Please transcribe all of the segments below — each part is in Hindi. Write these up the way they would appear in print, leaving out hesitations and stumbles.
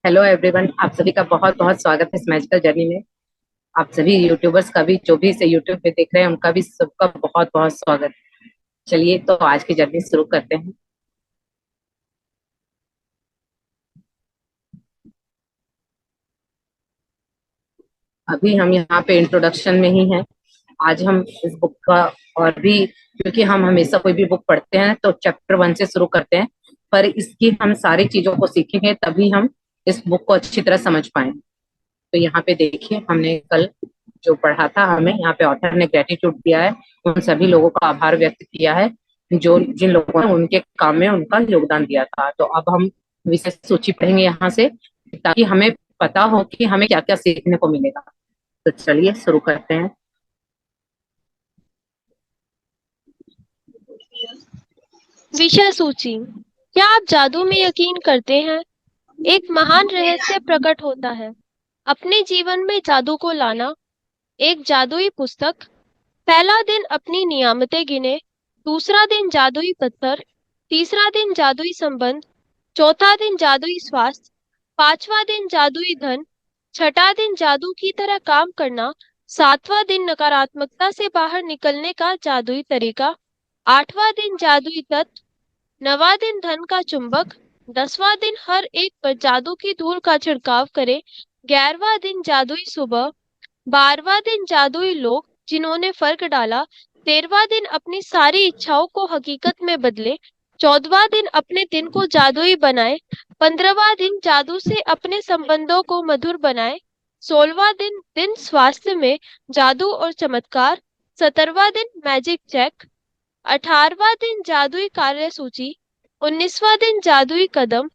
हेलो एवरीवन, आप सभी का बहुत बहुत स्वागत है इस मैजिकल जर्नी में। आप सभी यूट्यूबर्स का भी, जो भी इसे यूट्यूब पे देख रहे हैं, उनका भी सबका बहुत बहुत स्वागत। चलिए तो आज की जर्नी शुरू करते हैं। अभी हम यहाँ पे इंट्रोडक्शन में ही हैं। आज हम इस बुक का और भी, क्योंकि हम हमेशा कोई भी बुक पढ़ते हैं तो चैप्टर 1 से शुरू करते हैं, पर इसकी हम सारी चीजों को सीखेंगे तभी हम इस बुक को अच्छी तरह समझ पाएंगे। तो यहाँ पे देखिए, हमने कल जो पढ़ा था, हमें यहाँ पे ऑथर ने ग्रेटिट्यूड दिया है, उन सभी लोगों का आभार व्यक्त किया है जो जिन लोगों ने उनके काम में उनका योगदान दिया था। तो अब हम विशेष सूची पढ़ेंगे यहाँ से, ताकि हमें पता हो कि हमें क्या क्या सीखने को मिलेगा। तो चलिए शुरू करते हैं। विषय सूची। क्या आप जादू में यकीन करते हैं? एक महान रहस्य प्रकट होता है। अपने जीवन में जादू को लाना। एक जादुई पुस्तक। पहला दिन अपनी नियामतें गिने। दूसरा दिन जादुई पत्थर। तीसरा दिन जादुई संबंध। चौथा दिन जादुई स्वास्थ्य। पांचवा दिन जादुई धन। छठा दिन जादू की तरह काम करना। सातवां दिन नकारात्मकता से बाहर निकलने का जादुई तरीका। आठवां दिन जादुई तत्व। नवा दिन धन का चुंबक। 10वां दिन हर एक पर जादू की धूल का छिड़काव करे। 11वां दिन जादुई सुबह। 12वां दिन जादुई लोग जिन्होंने फर्क डाला। 13वां दिन अपनी सारी इच्छाओं को हकीकत में बदले। 14वां दिन अपने दिन को जादुई बनाए। 15वां दिन जादू से अपने संबंधों को मधुर बनाए। 16वां दिन दिन स्वास्थ्य में जादू और चमत्कार। 17वां दिन मैजिक चेक। 18वां दिन जादुई कार्य सूची। 19वां दिन जादुई कदम।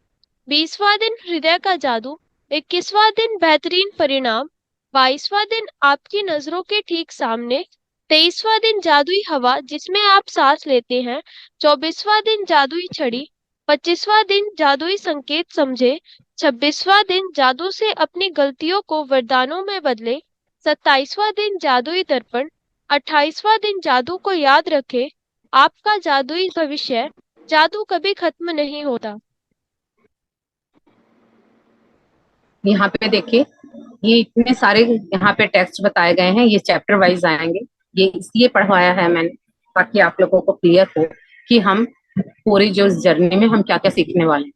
20वां दिन हृदय का जादू। 21वां दिन बेहतरीन परिणाम। 22वां दिन आपकी नजरों के ठीक सामने। 23वां दिन जादुई हवा जिसमें आप सांस लेते हैं। 24वां दिन जादुई छड़ी। 25वां दिन जादुई संकेत समझे। 26वां दिन जादू से अपनी गलतियों को वरदानों में बदले। 27वां दिन जादुई दर्पण। 28वां दिन जादू को याद रखे। आपका जादुई भविष्य। जादू कभी खत्म नहीं होता। यहाँ पे देखिए, ये इतने सारे यहाँ पे टेक्स्ट बताए गए हैं, ये चैप्टर वाइज आएंगे। ये इसलिए पढ़वाया है मैंने, ताकि आप लोगों को क्लियर हो कि हम पूरी जो इस जर्नी में हम क्या क्या सीखने वाले हैं।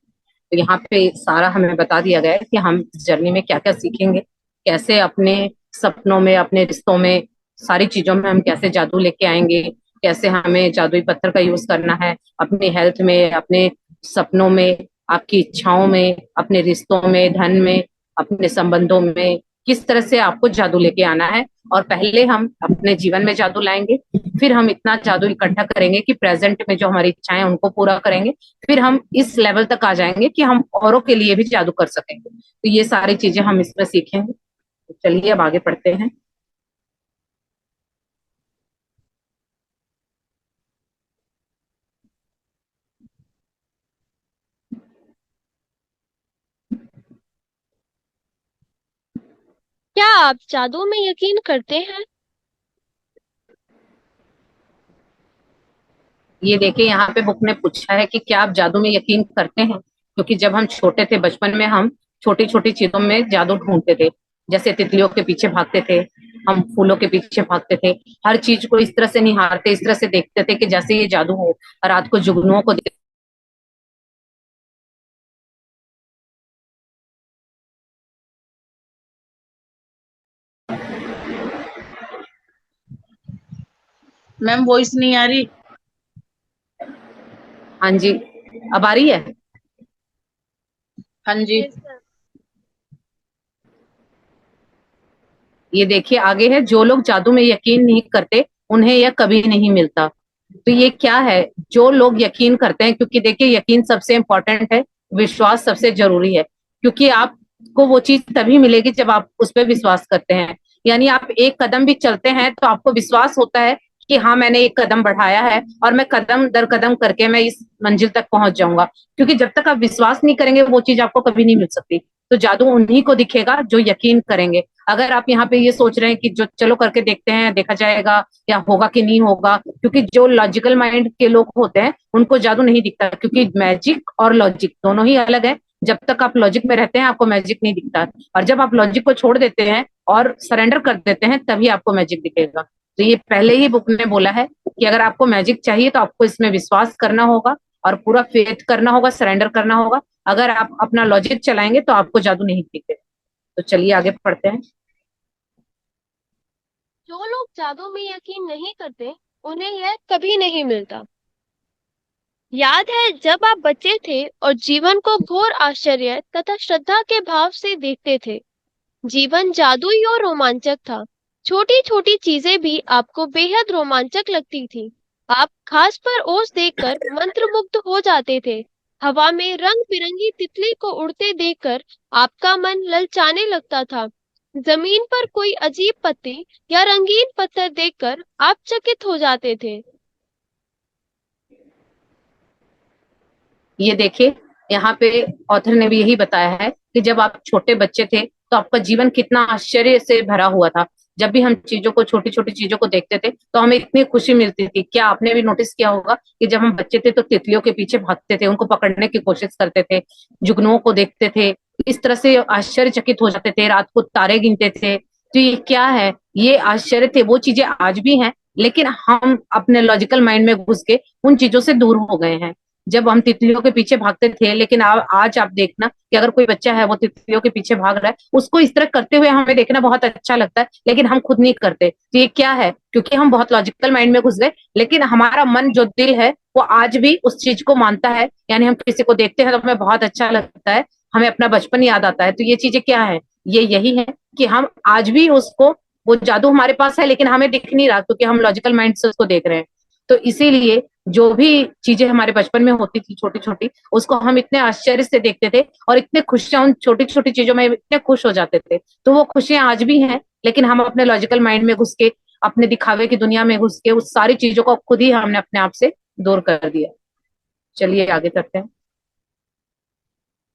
तो यहाँ पे सारा हमें बता दिया गया है कि हम इस जर्नी में क्या क्या सीखेंगे, कैसे अपने सपनों में, अपने रिश्तों में, सारी चीजों में हम कैसे जादू लेके आएंगे, कैसे हमें जादुई पत्थर का यूज करना है अपनी हेल्थ में, अपने सपनों में, आपकी इच्छाओं में, अपने रिश्तों में, धन में, अपने संबंधों में, किस तरह से आपको जादू लेके आना है। और पहले हम अपने जीवन में जादू लाएंगे, फिर हम इतना जादू इकट्ठा करेंगे कि प्रेजेंट में जो हमारी इच्छाएं हैं उनको पूरा करेंगे, फिर हम इस लेवल तक आ जाएंगे कि हम औरों के लिए भी जादू कर सकेंगे। तो ये सारी चीजें हम इसमें सीखेंगे। तो चलिए अब आगे पढ़ते हैं। क्या आप जादू में यकीन करते हैं? ये देखिए, यहाँ पे बुक ने पूछा है कि क्या आप जादू में यकीन करते हैं, क्योंकि जब हम छोटे थे, बचपन में हम छोटी छोटी चीजों में जादू ढूंढते थे। जैसे तितलियों के पीछे भागते थे, हम फूलों के पीछे भागते थे, हर चीज को इस तरह से निहारते, इस तरह से देखते थे कि जैसे ये जादू हो। और रात को जुगनुओं को मैम वॉइस नहीं आ रही। हाँ जी, अब आ रही है। हाँ जी। ये देखिए आगे है, जो लोग जादू में यकीन नहीं करते उन्हें यह कभी नहीं मिलता। तो ये क्या है, जो लोग यकीन करते हैं, क्योंकि देखिए यकीन सबसे इंपॉर्टेंट है, विश्वास सबसे जरूरी है, क्योंकि आपको वो चीज तभी मिलेगी जब आप उस पर विश्वास करते हैं। यानी आप एक कदम भी चलते हैं तो आपको विश्वास होता है कि हाँ, मैंने एक कदम बढ़ाया है और मैं कदम दर कदम करके मैं इस मंजिल तक पहुंच जाऊंगा। क्योंकि जब तक आप विश्वास नहीं करेंगे वो चीज आपको कभी नहीं मिल सकती। तो जादू उन्हीं को दिखेगा जो यकीन करेंगे। अगर आप यहाँ पे ये सोच रहे हैं कि जो चलो करके देखते हैं, देखा जाएगा या होगा कि नहीं होगा, क्योंकि जो लॉजिकल माइंड के लोग होते हैं उनको जादू नहीं दिखता, क्योंकि मैजिक और लॉजिक दोनों ही अलग है। जब तक आप लॉजिक में रहते हैं आपको मैजिक नहीं दिखता, और जब आप लॉजिक को छोड़ देते हैं और सरेंडर कर देते हैं तभी आपको मैजिक दिखेगा। तो ये पहले ही बुक में बोला है कि अगर आपको मैजिक चाहिए तो आपको इसमें विश्वास करना होगा और पूरा फेथ करना होगा, सरेंडर करना होगा। अगर आप अपना लॉजिक चलाएंगे तो आपको जादू नहीं दिखेगा। तो चलिए आगे पढ़ते हैं। जो लोग जादू में यकीन नहीं करते उन्हें यह कभी नहीं मिलता। याद है जब आप बच्चे थे और जीवन को घोर आश्चर्य तथा श्रद्धा के भाव से देखते थे। जीवन जादुई और रोमांचक था। छोटी छोटी चीजें भी आपको बेहद रोमांचक लगती थी। आप घास पर ओस देखकर मंत्रमुग्ध हो जाते थे। हवा में रंग बिरंगी तितली को उड़ते देखकर आपका मन ललचाने लगता था। जमीन पर कोई अजीब पत्ती या रंगीन पत्थर देखकर आप चकित हो जाते थे। ये देखिए, यहाँ पे ऑथर ने भी यही बताया है कि जब आप छोटे बच्चे थे तो आपका जीवन कितना आश्चर्य से भरा हुआ था। जब भी हम चीजों को, छोटी छोटी चीजों को देखते थे तो हमें इतनी खुशी मिलती थी। क्या आपने भी नोटिस किया होगा कि जब हम बच्चे थे तो तितलियों के पीछे भागते थे, उनको पकड़ने की कोशिश करते थे, जुगनुओं को देखते थे, इस तरह से आश्चर्यचकित हो जाते थे, रात को तारे गिनते थे। तो ये क्या है, ये आश्चर्य थे। वो चीजें आज भी हैं, लेकिन हम अपने लॉजिकल माइंड में घुस के उन चीजों से दूर हो गए हैं। जब हम तितलियों के पीछे भागते थे, लेकिन आज आप देखना कि अगर कोई बच्चा है वो तितलियों के पीछे भाग रहा है, उसको इस तरह करते हुए हमें देखना बहुत अच्छा लगता है, लेकिन हम खुद नहीं करते। तो ये क्या है, क्योंकि हम बहुत लॉजिकल माइंड में घुस गए, लेकिन हमारा मन जो दिल है वो आज भी उस चीज को मानता है। यानी हम किसी को देखते हैं तो हमें बहुत अच्छा लगता है, हमें अपना बचपन याद आता है। तो ये चीजें क्या है, ये यही है कि हम आज भी उसको, वो जादू हमारे पास है लेकिन हमें दिख नहीं रहा क्योंकि हम लॉजिकल माइंड से उसको देख रहे हैं। तो इसीलिए जो भी चीजें हमारे बचपन में होती थी छोटी छोटी, उसको हम इतने आश्चर्य से देखते थे और इतने खुशियां उन छोटी छोटी चीजों में इतने खुश हो जाते थे। तो वो खुशियां आज भी हैं, लेकिन हम अपने लॉजिकल माइंड में घुस के, अपने दिखावे की दुनिया में घुस के उस सारी चीजों को खुद ही हमने अपने आप से दूर कर दिया। चलिए आगे करते हैं।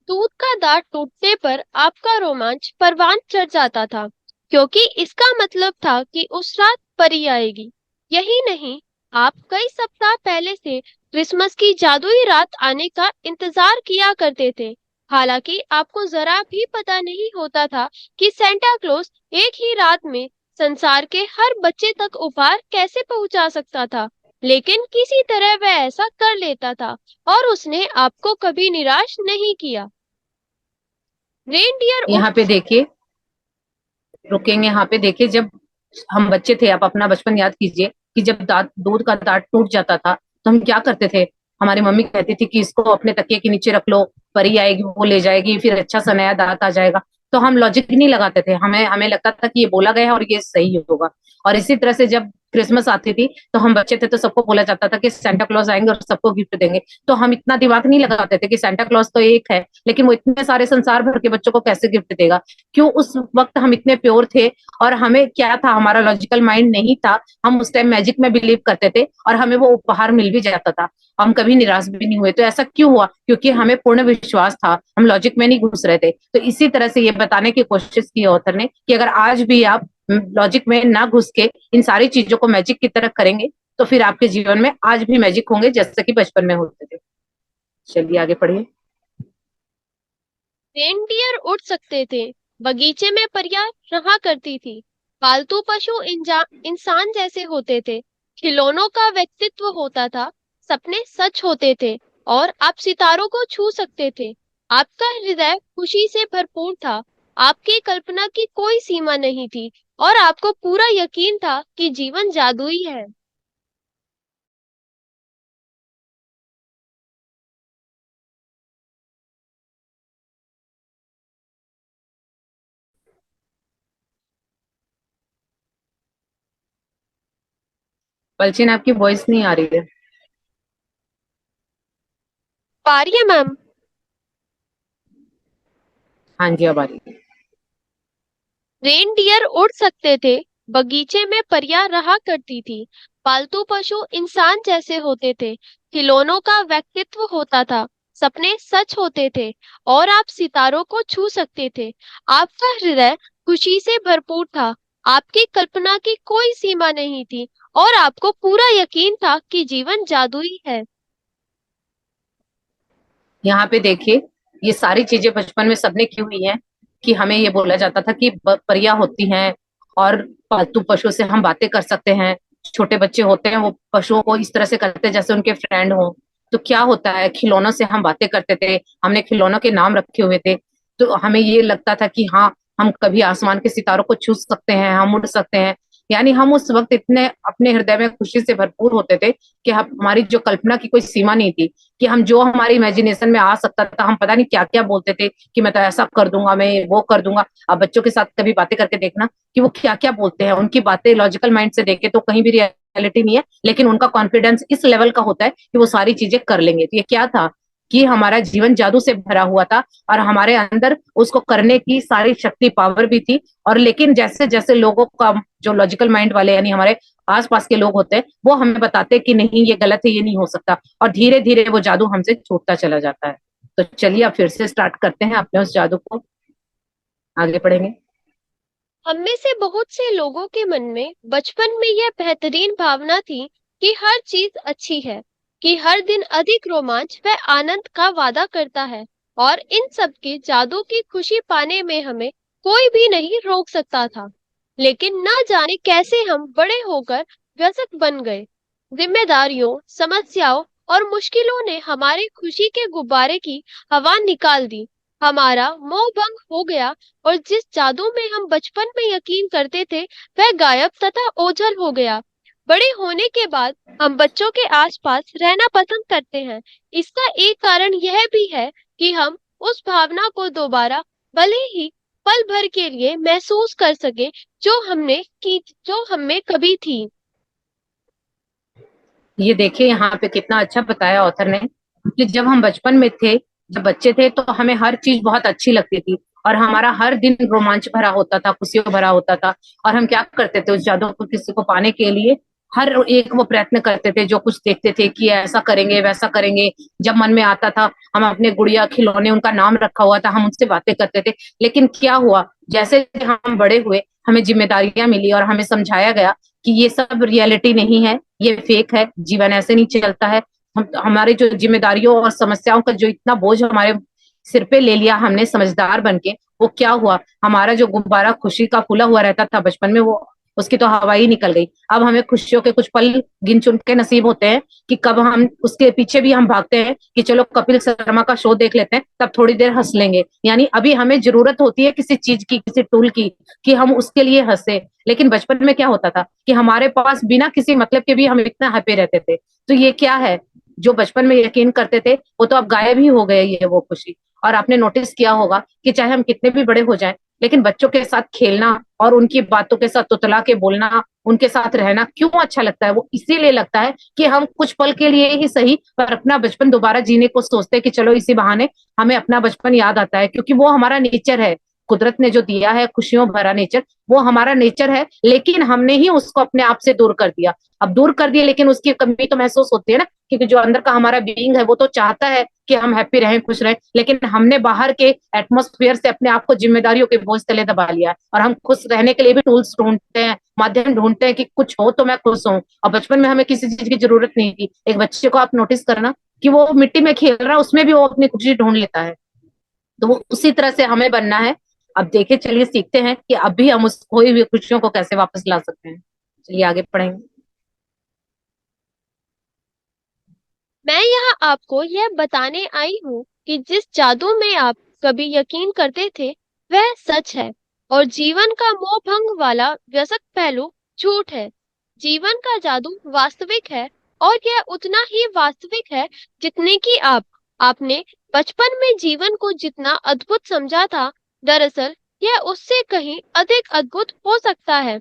दूध का दांत टूटने पर आपका रोमांच परवान चढ़ जाता था, क्योंकि इसका मतलब था कि उस रात परी आएगी। यही नहीं, आप कई सप्ताह पहले से क्रिसमस की जादुई रात आने का इंतजार किया करते थे। हालांकि आपको जरा भी पता नहीं होता था कि सेंटा क्लॉज एक ही रात में संसार के हर बच्चे तक उपहार कैसे पहुंचा सकता था, लेकिन किसी तरह वह ऐसा कर लेता था और उसने आपको कभी निराश नहीं किया। रेनडियर उड़ यहाँ पे देखिए, रुकेंगे यहाँ पे। देखिए, जब हम बच्चे थे, आप अपना बचपन याद कीजिए कि जब दांत, दूध का दांत टूट जाता था तो हम क्या करते थे। हमारी मम्मी कहती थी कि इसको अपने तकिए के नीचे रख लो, परी आएगी वो ले जाएगी, फिर अच्छा सा नया दांत आ जाएगा। तो हम लॉजिक नहीं लगाते थे, हमें हमें लगता था कि ये बोला गया है और ये सही होगा। और इसी तरह से जब क्रिसमस आती थी तो हम बच्चे थे तो सबको बोला जाता था कि सेंटा क्लॉज आएंगे और सबको गिफ्ट देंगे। तो हम इतना दिमाग नहीं लगाते थे कि सेंटा क्लॉज तो एक है, लेकिन वो इतने सारे संसार भर के बच्चों को कैसे गिफ्ट देगा। क्यों, उस वक्त हम इतने प्योर थे और हमें क्या था, हमारा लॉजिकल माइंड नहीं था। हम उस टाइम मैजिक में बिलीव करते थे और हमें वो उपहार मिल भी जाता था। हम कभी निराश भी नहीं हुए। तो ऐसा क्यों हुआ, क्योंकि हमें पूर्ण विश्वास था, हम लॉजिक में नहीं घुस रहे थे। तो इसी तरह से ये बताने की कोशिश की ऑथर ने कि अगर आज भी आप लॉजिक में ना घुस के इन सारी चीजों को मैजिक की तरह करेंगे तो फिर आपके जीवन में आज भी मैजिक होंगे जैसे कि बचपन में होते थे। चलिए आगे पढ़िए। रेनडियर उड़ सकते थे, बगीचे में परियां रहा करती थी, पालतू पशु इंसान जैसे होते थे, खिलौनों का व्यक्तित्व होता था, सपने सच होते थे और आप सितारों को छू सकते थे। आपका हृदय खुशी से भरपूर था, आपकी कल्पना की कोई सीमा नहीं थी और आपको पूरा यकीन था कि जीवन जादुई है। पलचीन, आपकी वॉइस नहीं आ रही है। पा रही है मैम? हाँ जी, अब आ रही है। रेनडियर उड़ सकते थे, बगीचे में परियां रहा करती थी, पालतू पशु इंसान जैसे होते थे, खिलौनों का व्यक्तित्व होता था, सपने सच होते थे और आप सितारों को छू सकते थे। आपका हृदय खुशी से भरपूर था, आपकी कल्पना की कोई सीमा नहीं थी और आपको पूरा यकीन था कि जीवन जादुई है। यहाँ पे देखिए, ये सारी चीजें बचपन में सबने की हुई हैं कि हमें ये बोला जाता था कि परियां होती हैं और पालतू पशु से हम बातें कर सकते हैं। छोटे बच्चे होते हैं वो पशुओं को इस तरह से करते हैं जैसे उनके फ्रेंड हो। तो क्या होता है, खिलौनों से हम बातें करते थे, हमने खिलौनों के नाम रखे हुए थे। तो हमें ये लगता था कि हाँ, हम कभी आसमान के सितारों को छू सकते हैं, हम उड़ सकते हैं। यानी हम उस वक्त इतने अपने हृदय में खुशी से भरपूर होते थे कि हमारी जो कल्पना की कोई सीमा नहीं थी, कि हम जो हमारी इमेजिनेशन में आ सकता था हम पता नहीं क्या क्या बोलते थे कि मैं तो ऐसा कर दूंगा, मैं वो कर दूंगा। अब बच्चों के साथ कभी बातें करके देखना कि वो क्या क्या बोलते हैं, उनकी बातें लॉजिकल माइंड से देखे तो कहीं भी रियलिटी नहीं है, लेकिन उनका कॉन्फिडेंस इस लेवल का होता है कि वो सारी चीजें कर लेंगे। तो ये क्या था कि हमारा जीवन जादू से भरा हुआ था और हमारे अंदर उसको करने की सारी शक्ति, पावर भी थी। और लेकिन जैसे जैसे लोगों का जो लॉजिकल माइंड वाले यानी हमारे आसपास के लोग होते हैं वो हमें बताते हैं कि नहीं ये गलत है, ये नहीं हो सकता, और धीरे धीरे वो जादू हमसे छूटता चला जाता है। तो चलिए अब फिर से स्टार्ट करते हैं अपने उस जादू को, आगे पढ़ेंगे। हम में से बहुत से लोगों के मन में बचपन में यह बेहतरीन भावना थी कि हर चीज अच्छी है, कि हर दिन अधिक रोमांच व आनंद का वादा करता है और इन सब के जादू की खुशी पाने में हमें कोई भी नहीं रोक सकता था। लेकिन न जाने कैसे हम बड़े होकर व्यसक बन गए। जिम्मेदारियों, समस्याओं और मुश्किलों ने हमारे खुशी के गुब्बारे की हवा निकाल दी। हमारा मोह भंग हो गया और जिस जादू में हम बचपन में यकीन करते थे वह गायब तथा ओझल हो गया। बड़े होने के बाद हम बच्चों के आसपास रहना पसंद करते हैं। इसका एक कारण यह भी है कि हम उस भावना को दोबारा, भले ही पल भर के लिए, महसूस कर सके जो हमें कभी थी। ये देखिए यहाँ पे कितना अच्छा बताया ऑथर ने कि जब हम बचपन में थे, जब बच्चे थे, तो हमें हर चीज बहुत अच्छी लगती थी और हमारा हर दिन रोमांच भरा होता था, खुशियों भरा होता था। और हम क्या करते थे, उस जादू को किसी को पाने के लिए हर एक वो प्रयत्न करते थे, जो कुछ देखते थे कि ऐसा करेंगे वैसा करेंगे। जब मन में आता था हम अपने गुड़िया खिलौने, उनका नाम रखा हुआ था, हम उनसे बातें करते थे। लेकिन क्या हुआ, जैसे हम बड़े हुए हमें जिम्मेदारियां मिली और हमें समझाया गया कि ये सब रियलिटी नहीं है, ये फेक है, जीवन ऐसे नहीं चलता है। हम हमारे जो जिम्मेदारियों और समस्याओं का जो इतना बोझ हमारे सिर पे ले लिया हमने समझदार बन के, वो क्या हुआ, हमारा जो गुब्बारा खुशी का फूला हुआ रहता था बचपन में, वो उसकी तो हवा ही निकल गई। अब हमें खुशियों के कुछ पल गिन चुन के नसीब होते हैं कि कब हम उसके पीछे भी हम भागते हैं कि चलो कपिल शर्मा का शो देख लेते हैं, तब थोड़ी देर हंस लेंगे। यानी अभी हमें जरूरत होती है किसी चीज की, किसी टूल की, कि हम उसके लिए हंसे। लेकिन बचपन में क्या होता था कि हमारे पास बिना किसी मतलब के भी हम इतना हैप्पी रहते थे। तो ये क्या है, जो बचपन में यकीन करते थे वो तो अब गायब ही हो गए, ये वो खुशी। और आपने नोटिस किया होगा कि चाहे हम कितने भी बड़े हो जाएं, लेकिन बच्चों के साथ खेलना और उनकी बातों के साथ तुतला के बोलना, उनके साथ रहना क्यों अच्छा लगता है? वो इसीलिए लगता है कि हम कुछ पल के लिए ही सही पर अपना बचपन दोबारा जीने को सोचते हैं कि चलो इसी बहाने हमें अपना बचपन याद आता है, क्योंकि वो हमारा नेचर है। कुदरत ने जो दिया है खुशियों भरा नेचर, वो हमारा नेचर है, लेकिन हमने ही उसको अपने आप से दूर कर दिया। अब दूर कर दिया, लेकिन उसकी कमी तो महसूस होती है ना, क्योंकि जो अंदर का हमारा बीइंग है वो तो चाहता है कि हम हैप्पी रहें, खुश रहें। लेकिन हमने बाहर के एटमोस्फेयर से अपने आप को जिम्मेदारियों के बोझ तले दबा लिया है और हम खुश रहने के लिए भी टूल्स ढूंढते हैं, माध्यम ढूंढते हैं कि कुछ हो तो मैं खुश हूँ। और बचपन में हमें किसी चीज की जरूरत नहीं थी। एक बच्चे को आप नोटिस करना कि वो मिट्टी में खेल रहा है, उसमें भी वो अपनी खुशी ढूंढ लेता है। तो वो उसी तरह से हमें बनना है। अब देखे चलिए सीखते हैं कि अब भी हम उस खोई हुई खुशियों को कैसे वापस ला सकते हैं। चलिए आगे पढ़ेंगे। मैं यहाँ आपको यह बताने आई हूँ कि जिस जादू में आप कभी यकीन करते थे वह सच है और जीवन का मोह भंग वाला व्यसक पहलू झूठ है। जीवन का जादू वास्तविक है और यह उतना ही वास्तविक है जितने कि आपने बचपन में जीवन को जितना अद्भुत समझा था, दरअसल यह उससे कहीं अधिक अद्भुत हो सकता है।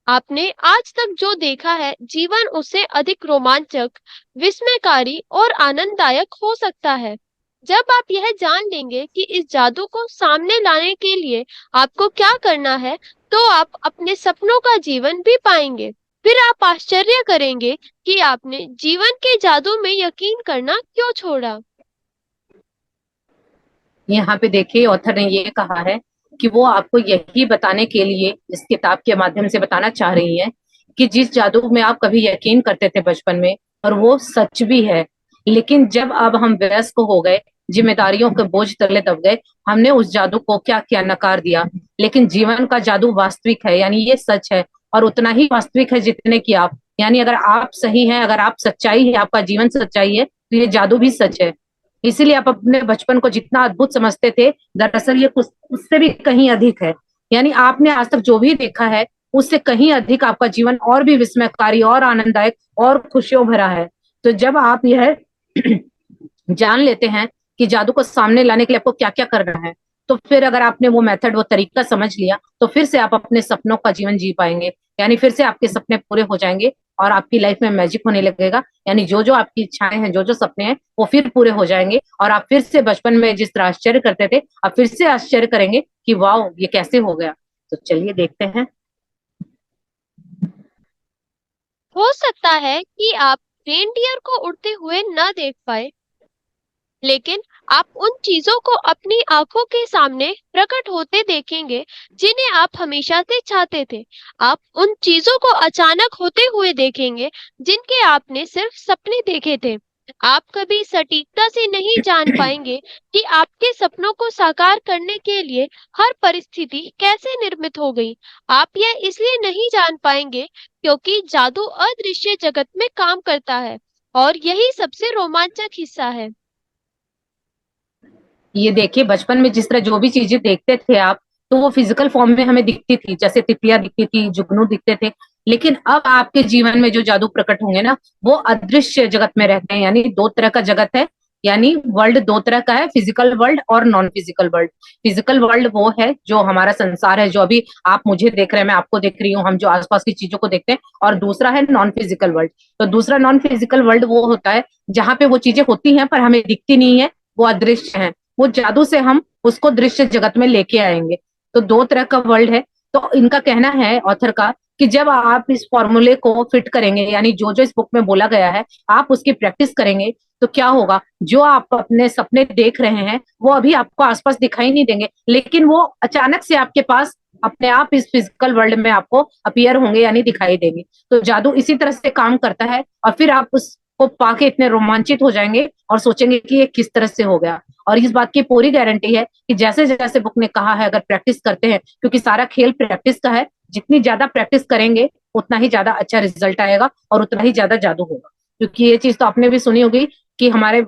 आपने आज तक जो देखा है, जीवन उससे अधिक रोमांचक, विस्मयकारी और आनंददायक हो सकता है। जब आप यह जान लेंगे कि इस जादू को सामने लाने के लिए आपको क्या करना है, तो आप अपने सपनों का जीवन भी पाएंगे। फिर आप आश्चर्य करेंगे कि आपने जीवन के जादू में यकीन करना क्यों छोड़ा। यहाँ पे देखिए ऑथर ने ये कहा है कि वो आपको यही बताने के लिए इस किताब के माध्यम से बताना चाह रही है कि जिस जादू में आप कभी यकीन करते थे बचपन में, और वो सच भी है, लेकिन जब अब हम वयस्क हो गए जिम्मेदारियों के बोझ तले दब गए, हमने उस जादू को क्या किया, नकार दिया। लेकिन जीवन का जादू वास्तविक है, यानी ये सच है, और उतना ही वास्तविक है जितने की आप, यानी अगर आप सही हैं, अगर आप सच्चाई है, आपका जीवन सच्चाई है, तो ये जादू भी सच है। इसीलिए आप अपने बचपन को जितना अद्भुत समझते थे, दरअसल ये कुछ उससे भी कहीं अधिक है। यानी आपने आज तक जो भी देखा है, उससे कहीं अधिक आपका जीवन और भी विस्मयकारी और आनंददायक और खुशियों भरा है। तो जब आप यह जान लेते हैं कि जादू को सामने लाने के लिए आपको क्या क्या करना है, तो फिर अगर आपने वो मेथड, वो तरीका समझ लिया, तो फिर से आप अपने सपनों का जीवन जी पाएंगे। यानी फिर से आपके सपने पूरे हो जाएंगे और आपकी लाइफ में मैजिक होने लगेगा। यानी जो जो आपकी इच्छाएं हैं, जो जो सपने हैं, वो फिर पूरे हो जाएंगे, और आप फिर से बचपन में जिस तरह आश्चर्य करते थे, आप फिर से आश्चर्य करेंगे कि वाह, ये कैसे हो गया। तो चलिए देखते हैं। हो सकता है कि आप रेनडियर को उड़ते हुए न देख पाए, लेकिन आप उन चीजों को अपनी आंखों के सामने प्रकट होते देखेंगे जिन्हें आप हमेशा से चाहते थे। आप उन चीजों को अचानक होते हुए देखेंगे जिनके आपने सिर्फ सपने देखे थे। आप कभी सटीकता से नहीं जान पाएंगे कि आपके सपनों को साकार करने के लिए हर परिस्थिति कैसे निर्मित हो गई। आप यह इसलिए नहीं जान पाएंगे क्योंकि जादू अदृश्य जगत में काम करता है, और यही सबसे रोमांचक हिस्सा है। ये देखिए, बचपन में जिस तरह जो भी चीजें देखते थे आप, तो वो फिजिकल फॉर्म में हमें दिखती थी, जैसे तितलियां दिखती थी, जुगनू दिखते थे। लेकिन अब आपके जीवन में जो जादू प्रकट होंगे ना, वो अदृश्य जगत में रहते हैं। यानी दो तरह का जगत है, यानी वर्ल्ड दो तरह का है, फिजिकल वर्ल्ड और non physical world. Physical world वो है जो हमारा संसार है, जो अभी आप मुझे देख रहे हैं, मैं आपको देख रही हूँ, हम जो आसपास की चीजों को देखते हैं। और दूसरा है नॉन फिजिकल वर्ल्ड। तो दूसरा नॉन फिजिकल वर्ल्ड वो होता है जहाँ पे वो चीजें होती हैं पर हमें दिखती नहीं है, वो अदृश्य है। वो जादू से हम उसको दृश्य जगत में लेके आएंगे। तो दो तरह का वर्ल्ड है। तो इनका कहना है ऑथर का कि जब आप इस फॉर्मूले को फिट करेंगे, यानी जो जो इस बुक में बोला गया है, आप उसकी प्रैक्टिस करेंगे, तो क्या होगा, जो आप अपने सपने देख रहे हैं वो अभी आपको आसपास दिखाई नहीं देंगे, लेकिन वो अचानक से आपके पास अपने आप इस फिजिकल वर्ल्ड में आपको अपीयर होंगे, यानी दिखाई देंगे। तो जादू इसी तरह से काम करता है, और फिर आप उसको पाके इतने रोमांचित हो जाएंगे और सोचेंगे कि ये किस तरह से हो गया। और इस बात की पूरी गारंटी है कि जैसे जैसे बुक ने कहा है, अगर प्रैक्टिस करते हैं, क्योंकि सारा खेल प्रैक्टिस का है, जितनी ज्यादा प्रैक्टिस करेंगे उतना ही ज्यादा अच्छा रिजल्ट आएगा और उतना ही ज्यादा जादू होगा। क्योंकि ये चीज तो आपने भी सुनी होगी कि हमारे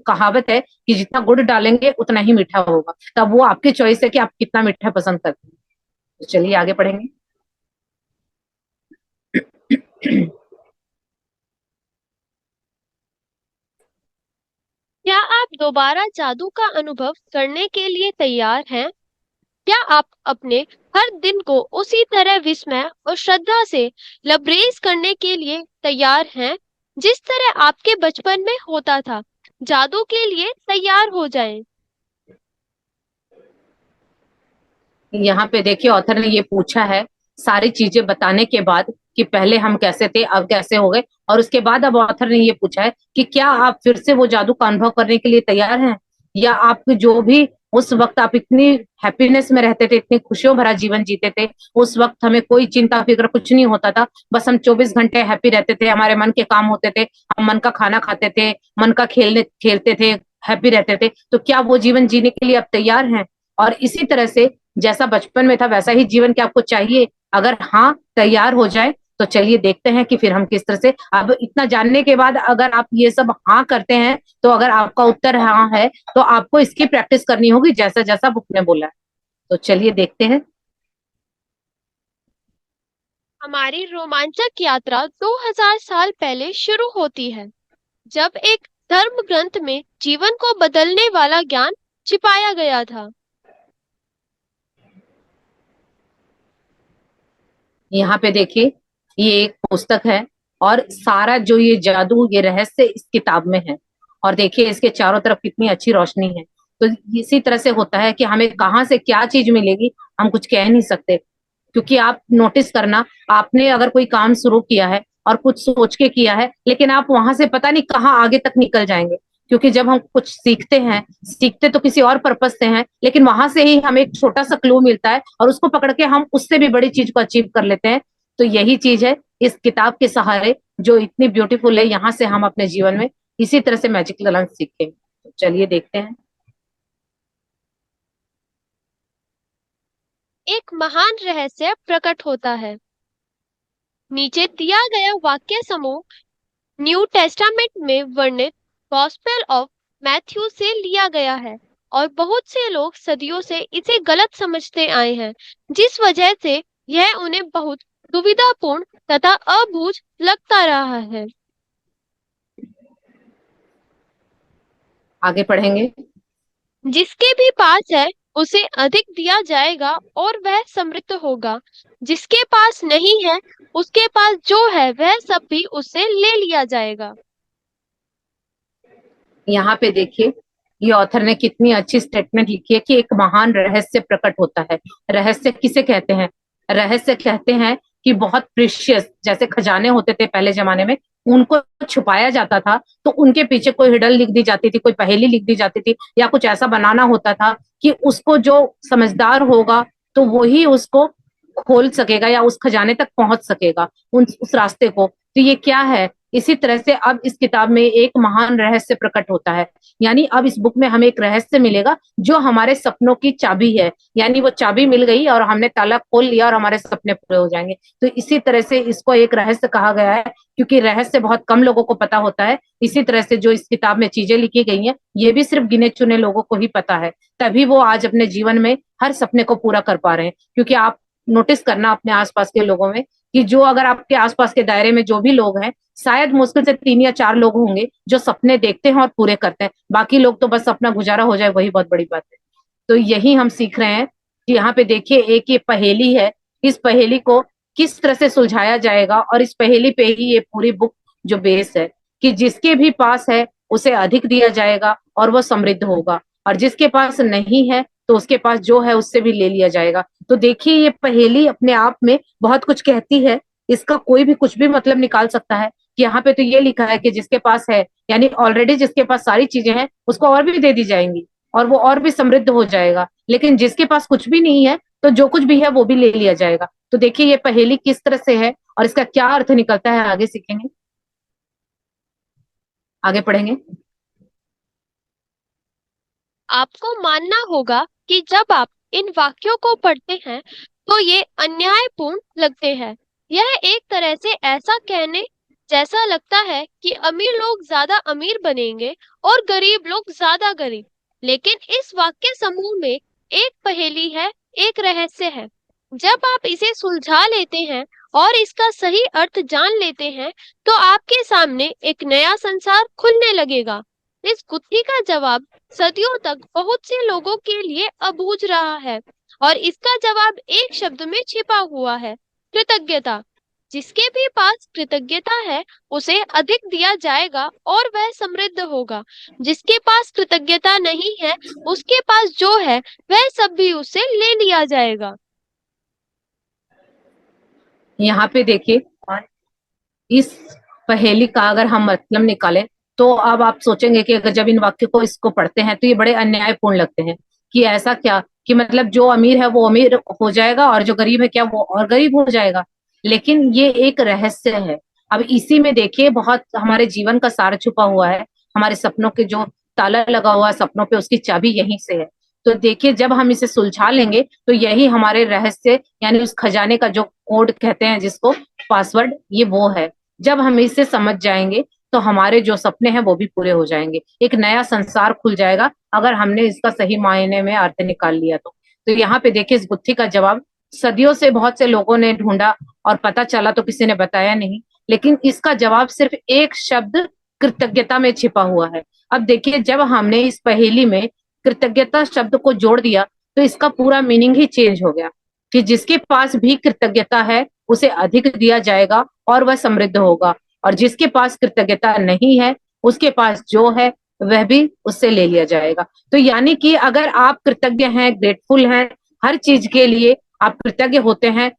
कहावत है कि जितना गुड़ डालेंगे उतना ही मीठा होगा। तब वो आपकी चॉइस है कि आप कितना मीठा पसंद करते हैं। तो चलिए आगे पढ़ेंगे। क्या आप दोबारा जादू का अनुभव करने के लिए तैयार हैं? क्या आप अपने हर दिन को उसी तरह विस्मय और श्रद्धा से लबरेज करने के लिए तैयार हैं, जिस तरह आपके बचपन में होता था? जादू के लिए तैयार हो जाएं। यहाँ पे देखिए, ऑथर ने ये पूछा है सारी चीजें बताने के बाद कि पहले हम कैसे थे, अब कैसे हो गए। और उसके बाद अब ऑथर ने ये पूछा है कि क्या आप फिर से वो जादू का अनुभव करने के लिए तैयार हैं, या आप जो भी उस वक्त आप इतनी हैप्पीनेस में रहते थे, इतनी खुशियों भरा जीवन जीते थे, उस वक्त हमें कोई चिंता फिक्र कुछ नहीं होता था, बस हम 24 घंटे हैप्पी रहते थे, हमारे मन के काम होते थे, हम मन का खाना खाते थे, मन का खेलने खेलते थे, हैप्पी रहते थे। तो क्या वो जीवन जीने के लिए आप तैयार हैं? और इसी तरह से जैसा बचपन में था वैसा ही जीवन क्या आपको चाहिए? अगर हाँ, तैयार हो जाए, तो चलिए देखते हैं कि फिर हम किस तरह से, अब इतना जानने के बाद अगर आप ये सब हाँ करते हैं, तो अगर आपका उत्तर हाँ है, तो आपको इसकी प्रैक्टिस करनी होगी जैसा जैसा बुक ने बोला है। तो चलिए देखते हैं। हमारी रोमांचक यात्रा 2000 साल पहले शुरू होती है, जब एक धर्म ग्रंथ में जीवन को बदलने वाला ज्ञान छिपाया गया था। यहाँ पे देखिए, ये एक पुस्तक है, और सारा जो ये जादू, ये रहस्य इस किताब में है। और देखिए इसके चारों तरफ कितनी अच्छी रोशनी है। तो इसी तरह से होता है कि हमें कहाँ से क्या चीज मिलेगी, हम कुछ कह नहीं सकते। क्योंकि आप नोटिस करना, आपने अगर कोई काम शुरू किया है और कुछ सोच के किया है, लेकिन आप वहां से पता नहीं कहाँ आगे तक निकल जाएंगे। क्योंकि जब हम कुछ सीखते हैं, सीखते तो किसी और पर्पज से हैं, लेकिन वहां से ही हमें एक छोटा सा क्लू मिलता है और उसको पकड़ के हम उससे भी बड़ी चीज को अचीव कर लेते हैं। तो यही चीज है इस किताब के सहारे, जो इतनी ब्यूटीफुल है। यहाँ से हम अपने जीवन में इसी तरह से मैजिक लर्न सीखें। तो चलिए देखते हैं। एक महान रहस्य प्रकट होता है। नीचे दिया गया वाक्य समूह न्यू टेस्टामेंट में वर्णित गॉस्पेल ऑफ मैथ्यू से लिया गया है और बहुत से लोग सदियों से इसे गलत समझते आए हैं, जिस वजह से यह उन्हें बहुत दुविधापूर्ण तथा अबूझ लगता रहा है। आगे पढ़ेंगे। जिसके भी पास है उसे अधिक दिया जाएगा और वह समृद्ध होगा। जिसके पास नहीं है उसके पास जो है वह सब भी उससे ले लिया जाएगा। यहाँ पे देखिए, ये ऑथर ने कितनी अच्छी स्टेटमेंट लिखी है कि एक महान रहस्य प्रकट होता है। रहस्य किसे कहते हैं? रहस्य कहते हैं कि बहुत प्रीशियस, जैसे खजाने होते थे पहले जमाने में, उनको छुपाया जाता था तो उनके पीछे कोई हिडल लिख दी जाती थी, कोई पहेली लिख दी जाती थी, या कुछ ऐसा बनाना होता था कि उसको जो समझदार होगा तो वही उसको खोल सकेगा या उस खजाने तक पहुंच सकेगा, उस रास्ते को। तो ये क्या है? इसी तरह से अब इस किताब में एक महान रहस्य प्रकट होता है। यानी अब इस बुक में हमें एक रहस्य मिलेगा जो हमारे सपनों की चाबी है। यानी वो चाबी मिल गई और हमने ताला खोल लिया और हमारे सपने पूरे हो जाएंगे। तो इसी तरह से इसको एक रहस्य कहा गया है, क्योंकि रहस्य बहुत कम लोगों को पता होता है। इसी तरह से जो इस किताब में चीजें लिखी गई हैं, ये भी सिर्फ गिने चुने लोगों को ही पता है, तभी वो आज अपने जीवन में हर सपने को पूरा कर पा रहे हैं। क्योंकि आप नोटिस करना अपने आसपास के लोगों में कि जो अगर आपके आसपास के दायरे में जो भी लोग हैं, शायद मुश्किल से 3 या 4 लोग होंगे जो सपने देखते हैं और पूरे करते हैं। बाकी लोग तो बस अपना गुजारा हो जाए वही बहुत बड़ी बात है। तो यही हम सीख रहे हैं कि यहाँ पे देखिए, एक ये पहेली है, इस पहेली को किस तरह से सुलझाया जाएगा, और इस पहेली पे ही ये पूरी बुक जो बेस है कि जिसके भी पास है उसे अधिक दिया जाएगा और वो समृद्ध होगा, और जिसके पास नहीं है तो उसके पास जो है उससे भी ले लिया जाएगा। तो देखिए, ये पहेली अपने आप में बहुत कुछ कहती है। इसका कोई भी कुछ भी मतलब निकाल सकता है कि यहाँ पे तो ये लिखा है कि जिसके पास है, यानी ऑलरेडी जिसके पास सारी चीजें हैं उसको और भी दे दी जाएंगी और वो और भी समृद्ध हो जाएगा। लेकिन जिसके पास कुछ भी नहीं है तो जो कुछ भी है वो भी ले लिया जाएगा। तो देखिए ये पहेली किस तरह से है और इसका क्या अर्थ निकलता है, आगे सीखेंगे, आगे पढ़ेंगे। आपको मानना होगा कि जब आप इन वाक्यों को पढ़ते हैं तो ये अन्यायपूर्ण लगते हैं। यह एक तरह से ऐसा कहने जैसा लगता है कि अमीर लोग ज्यादा अमीर बनेंगे और गरीब लोग ज्यादा गरीब। लेकिन इस वाक्य समूह में एक पहेली है, एक रहस्य है। जब आप इसे सुलझा लेते हैं और इसका सही अर्थ जान लेते हैं तो आपके सामने एक नया संसार खुलने लगेगा। इस गुत्थी का जवाब सदियों तक बहुत से लोगों के लिए अबूझ रहा है और इसका जवाब एक शब्द में छिपा हुआ है, कृतज्ञता। जिसके भी पास कृतज्ञता है उसे अधिक दिया जाएगा और वह समृद्ध होगा। जिसके पास कृतज्ञता नहीं है उसके पास जो है वह सब भी उससे ले लिया जाएगा। यहाँ पे देखिए, इस पहेली का अगर हम मतलब निकालें तो अब आप सोचेंगे कि अगर जब इन वाक्य को इसको पढ़ते हैं तो ये बड़े अन्यायपूर्ण लगते हैं कि ऐसा क्या, कि मतलब जो अमीर है वो अमीर हो जाएगा और जो गरीब है क्या वो और गरीब हो जाएगा। लेकिन ये एक रहस्य है। अब इसी में देखिए बहुत हमारे जीवन का सार छुपा हुआ है। हमारे सपनों के जो ताला लगा हुआ है सपनों पे, उसकी चाबी यहीं से है। तो देखिए जब हम इसे सुलझा लेंगे तो यही हमारे रहस्य, यानी उस खजाने का जो कोड कहते हैं जिसको, पासवर्ड, ये वो है। जब हम इसे समझ जाएंगे तो हमारे जो सपने हैं वो भी पूरे हो जाएंगे, एक नया संसार खुल जाएगा अगर हमने इसका सही मायने में अर्थ निकाल लिया तो यहाँ पे देखिए, इस गुत्थी का जवाब सदियों से बहुत से लोगों ने ढूंढा और पता चला तो किसी ने बताया नहीं, लेकिन इसका जवाब सिर्फ एक शब्द कृतज्ञता में छिपा हुआ है। अब देखिए जब हमने इस पहेली में कृतज्ञता शब्द को जोड़ दिया तो इसका पूरा मीनिंग ही चेंज हो गया कि जिसके पास भी कृतज्ञता है उसे अधिक दिया जाएगा और वह समृद्ध होगा, और जिसके पास कृतज्ञता नहीं है उसके पास जो है वह भी उससे ले लिया जाएगा। तो यानी कि अगर आप कृतज्ञ हैं, ग्रेटफुल हैं, हर चीज के लिए आप कृतज्ञ होते हैं,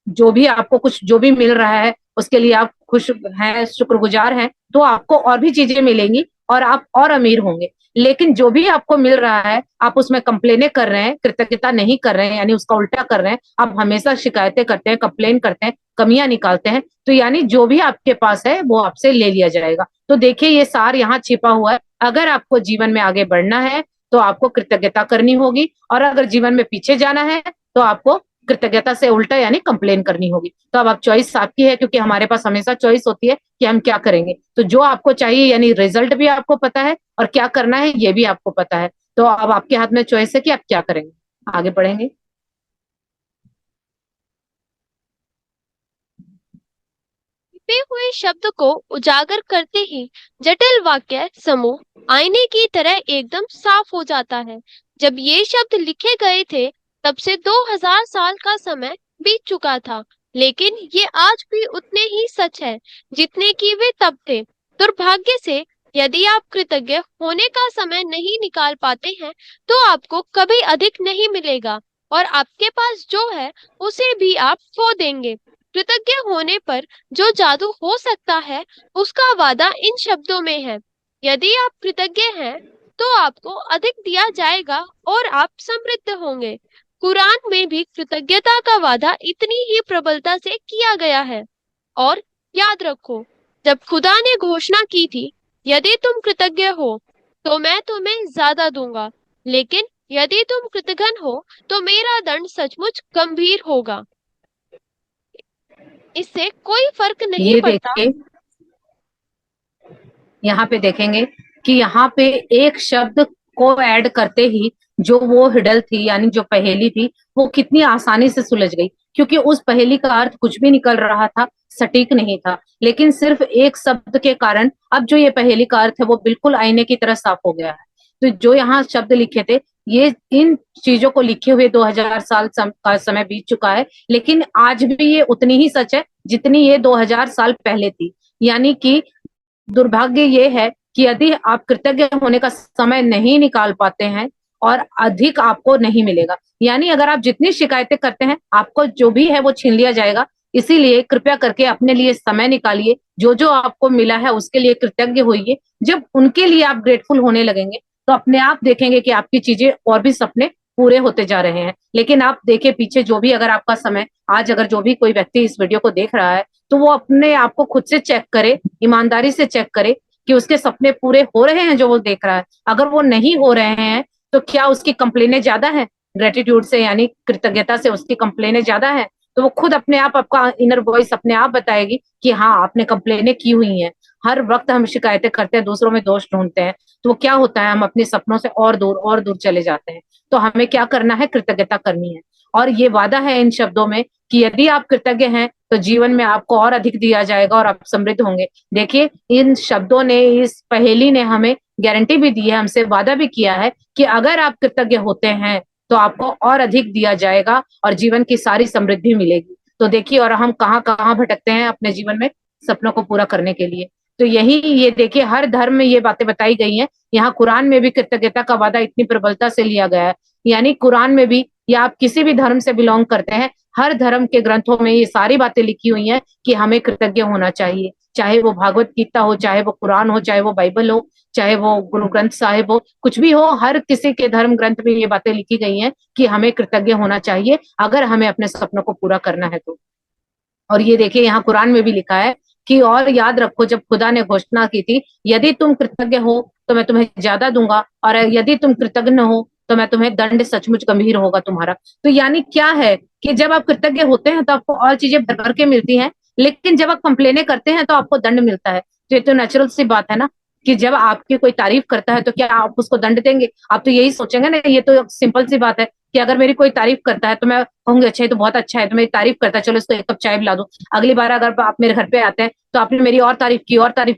जो भी आपको कुछ जो भी मिल रहा है उसके लिए आप खुश हैं, शुक्रगुजार हैं, तो आपको और भी चीजें मिलेंगी और आप और अमीर होंगे। लेकिन जो भी आपको मिल रहा है आप उसमें कंप्लेने कर रहे हैं, कृतज्ञता नहीं कर रहे हैं, यानी उसका उल्टा कर रहे हैं, आप हमेशा शिकायतें करते हैं, कंप्लेन करते हैं, कमियां निकालते हैं, तो यानी जो भी आपके पास है वो आपसे ले लिया जाएगा। तो देखिए ये सार यहाँ छिपा हुआ है। अगर आपको जीवन में आगे बढ़ना है तो आपको कृतज्ञता करनी होगी, और अगर जीवन में पीछे जाना है तो आपको कृतज्ञता से उल्टा यानी कंप्लेन करनी होगी। तो अब चॉइस आपकी है, क्योंकि हमारे पास हमेशा चॉइस होती है कि हम क्या करेंगे। तो जो आपको चाहिए यानी रिजल्ट भी आपको पता है और क्या करना है ये भी आपको पता है। तो अब आपके हाथ में चॉइस है कि आप क्या करेंगे। आगे बढ़ेंगे। छिपे हुए शब्द को उजागर करते ही जटिल वाक्य समूह आईने की तरह एकदम साफ हो जाता है। जब ये शब्द लिखे गए थे तब से 2000 साल का समय बीत चुका था, लेकिन ये आज भी उतने ही सच है जितने कि वे तब थे। दुर्भाग्य से यदि आप कृतज्ञ होने का समय नहीं निकाल पाते हैं तो आपको कभी अधिक नहीं मिलेगा और आपके पास जो है उसे भी आप खो देंगे। कृतज्ञ होने पर जो जादू हो सकता है उसका वादा इन शब्दों में है। यदि आप कृतज्ञ हैं तो आपको अधिक दिया जाएगा और आप समृद्ध होंगे। कुरान में भी कृतज्ञता का वादा इतनी ही प्रबलता से किया गया है। और याद रखो, जब खुदा ने घोषणा की थी, यदि तुम कृतज्ञ हो तो मैं तुम्हें ज्यादा दूंगा, लेकिन यदि तुम कृतघ्न हो तो मेरा दंड सचमुच गंभीर होगा। इससे कोई फर्क नहीं ये पड़ता। देखिए, यहाँ पे देखेंगे कि यहाँ पे एक शब्द को ऐड करते ही जो वो हिडल थी यानी जो पहेली थी वो कितनी आसानी से सुलझ गई, क्योंकि उस पहेली का अर्थ कुछ भी निकल रहा था, सटीक नहीं था, लेकिन सिर्फ एक शब्द के कारण अब जो ये पहेली का अर्थ है वो बिल्कुल आईने की तरह साफ हो गया है। तो जो यहाँ शब्द लिखे थे, ये इन चीजों को लिखे हुए 2000 साल का समय बीत चुका है, लेकिन आज भी ये उतनी ही सच है जितनी ये 2000 साल पहले थी। यानी कि दुर्भाग्य ये है कि यदि आप कृतज्ञ होने का समय नहीं निकाल पाते हैं और अधिक आपको नहीं मिलेगा, यानी अगर आप जितनी शिकायतें करते हैं आपको जो भी है वो छीन लिया जाएगा। इसीलिए कृपया करके अपने लिए समय निकालिए, जो जो आपको मिला है उसके लिए कृतज्ञ होइए। जब उनके लिए आप ग्रेटफुल होने लगेंगे तो अपने आप देखेंगे कि आपकी चीजें और भी सपने पूरे होते जा रहे हैं। लेकिन आप देखिए पीछे जो भी अगर आपका समय आज अगर जो भी कोई व्यक्ति इस वीडियो को देख रहा है तो वो अपने आप को खुद से चेक करे, ईमानदारी से चेक करे कि उसके सपने पूरे हो रहे हैं जो वो देख रहा है। अगर वो नहीं हो रहे हैं तो क्या उसकी कंप्लेनें ज्यादा है ग्रेटिट्यूड से यानी कृतज्ञता से, उसकी कंप्लेनें ज्यादा है? तो वो खुद अपने आप आपका इनर वॉइस अपने आप बताएगी कि हाँ आपने कंप्लेनें की हुई हैं। हर वक्त हम शिकायतें करते हैं, दूसरों में दोष ढूंढते हैं, तो वो क्या होता है हम अपने सपनों से और दूर चले जाते हैं। तो हमें क्या करना है, कृतज्ञता करनी है। और ये वादा है इन शब्दों में कि यदि आप कृतज्ञ हैं तो जीवन में आपको और अधिक दिया जाएगा और आप समृद्ध होंगे। देखिए इन शब्दों ने, इस पहेली ने हमें गारंटी भी दी है, हमसे वादा भी किया है कि अगर आप कृतज्ञ होते हैं तो आपको और अधिक दिया जाएगा और जीवन की सारी समृद्धि मिलेगी। तो देखिए और हम कहाँ कहाँ भटकते हैं अपने जीवन में सपनों को पूरा करने के लिए। तो यही ये देखिए हर धर्म में ये बातें बताई गई हैं। यहाँ कुरान में भी कृतज्ञता का वादा इतनी प्रबलता से लिया गया है। यानी कुरान में भी, या आप किसी भी धर्म से बिलोंग करते हैं, हर धर्म के ग्रंथों में ये सारी बातें लिखी हुई हैं कि हमें कृतज्ञ होना चाहिए। चाहे वो भागवत गीता हो, चाहे वो कुरान हो, चाहे वो बाइबल हो, चाहे वो गुरु ग्रंथ साहिब हो, कुछ भी हो, हर किसी के धर्म ग्रंथ में ये बातें लिखी गई हैं कि हमें कृतज्ञ होना चाहिए अगर हमें अपने सपनों को पूरा करना है तो। और ये देखिए यहाँ कुरान में भी लिखा है कि और याद रखो जब खुदा ने घोषणा की थी, यदि तुम कृतज्ञ हो तो मैं तुम्हें ज्यादा दूंगा, और यदि तुम कृतज्ञ हो तो मैं तुम्हें दंड सचमुच गंभीर होगा तुम्हारा। तो यानी क्या है कि जब आप कृतज्ञ होते हैं तो आपको और चीजें भर भर के मिलती हैं, लेकिन जब आप कंप्लेने करते हैं तो आपको दंड मिलता है। तो ये तो नेचुरल सी बात है ना कि जब आपकी कोई तारीफ करता है तो क्या आप उसको दंड देंगे? आप तो यही सोचेंगे ना, ये तो सिंपल सी बात है कि अगर मेरी कोई तारीफ करता है तो मैं कहूंगी अच्छा ये तो बहुत अच्छा है, तो मेरी तारीफ करता है, चलो इसको एक कप चाय पिला दो। अगली बार अगर आप मेरे घर पे आते हैं तो आपने मेरी और तारीफ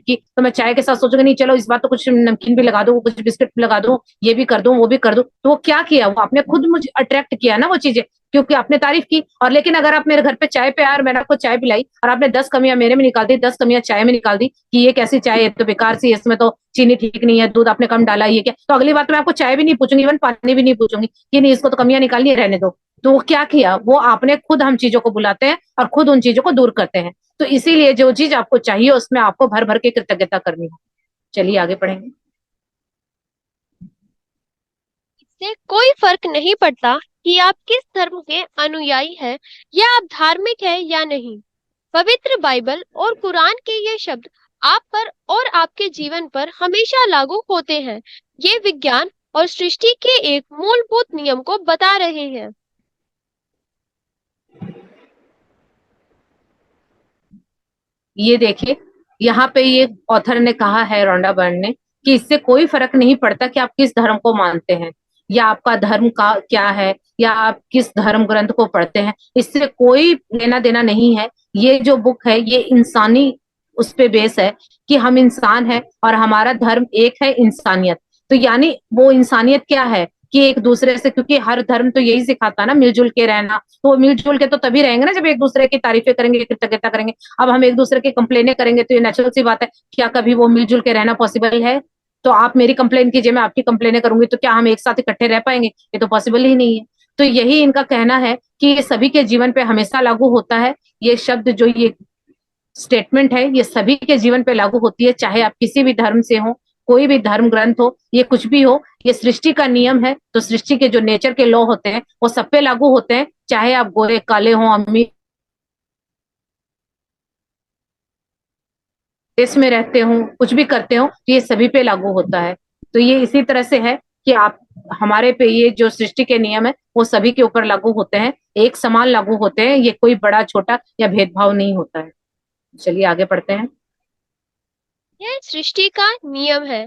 की तो मैं चाय के साथ सोचूंगी नहीं चलो इस बार तो कुछ नमकीन भी लगा दो, कुछ बिस्किट भी लगा दो, ये भी कर दो वो भी कर दो। तो वो क्या किया, वो आपने खुद मुझे अट्रैक्ट किया ना वो चीजें, क्योंकि आपने तारीफ की। और लेकिन अगर आप मेरे घर पे चाय पे आए और मैंने आपको चाय पिलाई और आपने 10 कमियां मेरे में निकाल दी, 10 कमियां चाय में निकाल दी कि ये कैसी चाय है, तो बेकार सी, इसमें तो चीनी ठीक नहीं है, दूध आपने कम डाला, ये क्या, तो अगली बार तो मैं आपको चाय भी नहीं पूछूंगी, इवन पानी भी नहीं पूछूंगी कि नहीं इसको तो कमियां निकालनी है, रहने दो। तो वो क्या किया, वो आपने खुद, हम चीजों को बुलाते हैं और खुद उन चीजों को दूर करते हैं। तो इसीलिए जो चीज आपको चाहिए उसमें आपको भर भर के कृतज्ञता करनी है। चलिए आगे पढ़ेंगे। इससे कोई फर्क नहीं पड़ता कि आप किस धर्म के अनुयायी हैं या आप धार्मिक हैं या नहीं। पवित्र बाइबल और कुरान के ये शब्द आप पर और आपके जीवन पर हमेशा लागू होते हैं। ये विज्ञान और सृष्टि के एक मूलभूत नियम को बता रहे हैं। ये देखिए, यहाँ पे ये ऑथर ने कहा है, रोंडा बर्न ने, कि इससे कोई फर्क नहीं पड़ता कि आप किस धर्म को मानते हैं, या आपका धर्म का क्या है, या आप किस धर्म ग्रंथ को पढ़ते हैं, इससे कोई लेना देना नहीं है। ये जो बुक है ये इंसानी उस पे बेस है कि हम इंसान हैं और हमारा धर्म एक है, इंसानियत। तो यानी वो इंसानियत क्या है कि एक दूसरे से, क्योंकि हर धर्म तो यही सिखाता है ना, मिलजुल के रहना। तो वो मिलजुल के तो तभी रहेंगे ना जब एक दूसरे की तारीफें करेंगे, कृतज्ञता करेंगे। अब हम एक दूसरे की कंप्लेने करेंगे तो ये नेचुरल सी बात है, क्या कभी वो मिलजुल के रहना पॉसिबल है? तो आप मेरी कंप्लेन कीजिए, मैं आपकी कंप्लेने करूंगी, तो क्या हम एक साथ इकट्ठे रह पाएंगे? ये तो पॉसिबल ही नहीं है। तो यही इनका कहना है कि ये सभी के जीवन पे हमेशा लागू होता है। ये शब्द जो ये स्टेटमेंट है ये सभी के जीवन पे लागू होती है, चाहे आप किसी भी धर्म से हो, कोई भी धर्म ग्रंथ हो, ये कुछ भी हो। ये सृष्टि का नियम है, तो सृष्टि के जो नेचर के लॉ होते हैं वो सब पे लागू होते हैं, चाहे आप गोरे काले हो, अमीर देश में रहते हो, कुछ भी करते हो, तो ये सभी पे लागू होता है। तो ये इसी तरह से है कि आप हमारे पे ये जो सृष्टि के नियम है वो सभी के ऊपर लागू होते हैं, एक समान लागू होते हैं। ये कोई बड़ा छोटा या भेदभाव नहीं होता है। चलिए आगे पढ़ते हैं। यह सृष्टि का नियम है।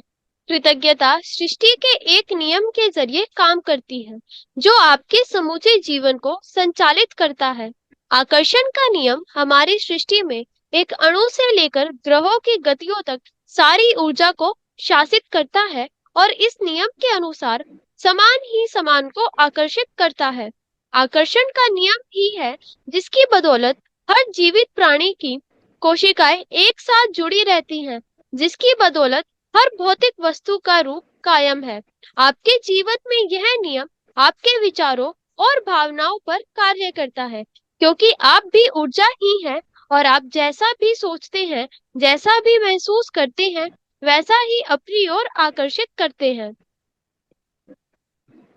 कृतज्ञता सृष्टि के एक नियम के जरिए काम करती है जो आपके समूचे जीवन को संचालित करता है। आकर्षण का नियम हमारी सृष्टि में एक अणु से लेकर ग्रहों की गतियों तक सारी ऊर्जा को शासित करता है और इस नियम के अनुसार समान ही समान को आकर्षित करता है। आकर्षण का नियम ही है जिसकी बदौलत हर जीवित प्राणी की कोशिकाएं एक साथ जुड़ी रहती हैं, जिसकी बदौलत हर भौतिक वस्तु का रूप कायम है। आपके जीवन में यह नियम आपके विचारों और भावनाओं पर कार्य करता है, क्योंकि आप भी ऊर्जा ही हैं और आप जैसा भी सोचते हैं, जैसा भी महसूस करते हैं, वैसा ही अपनी ओर आकर्षित करते हैं।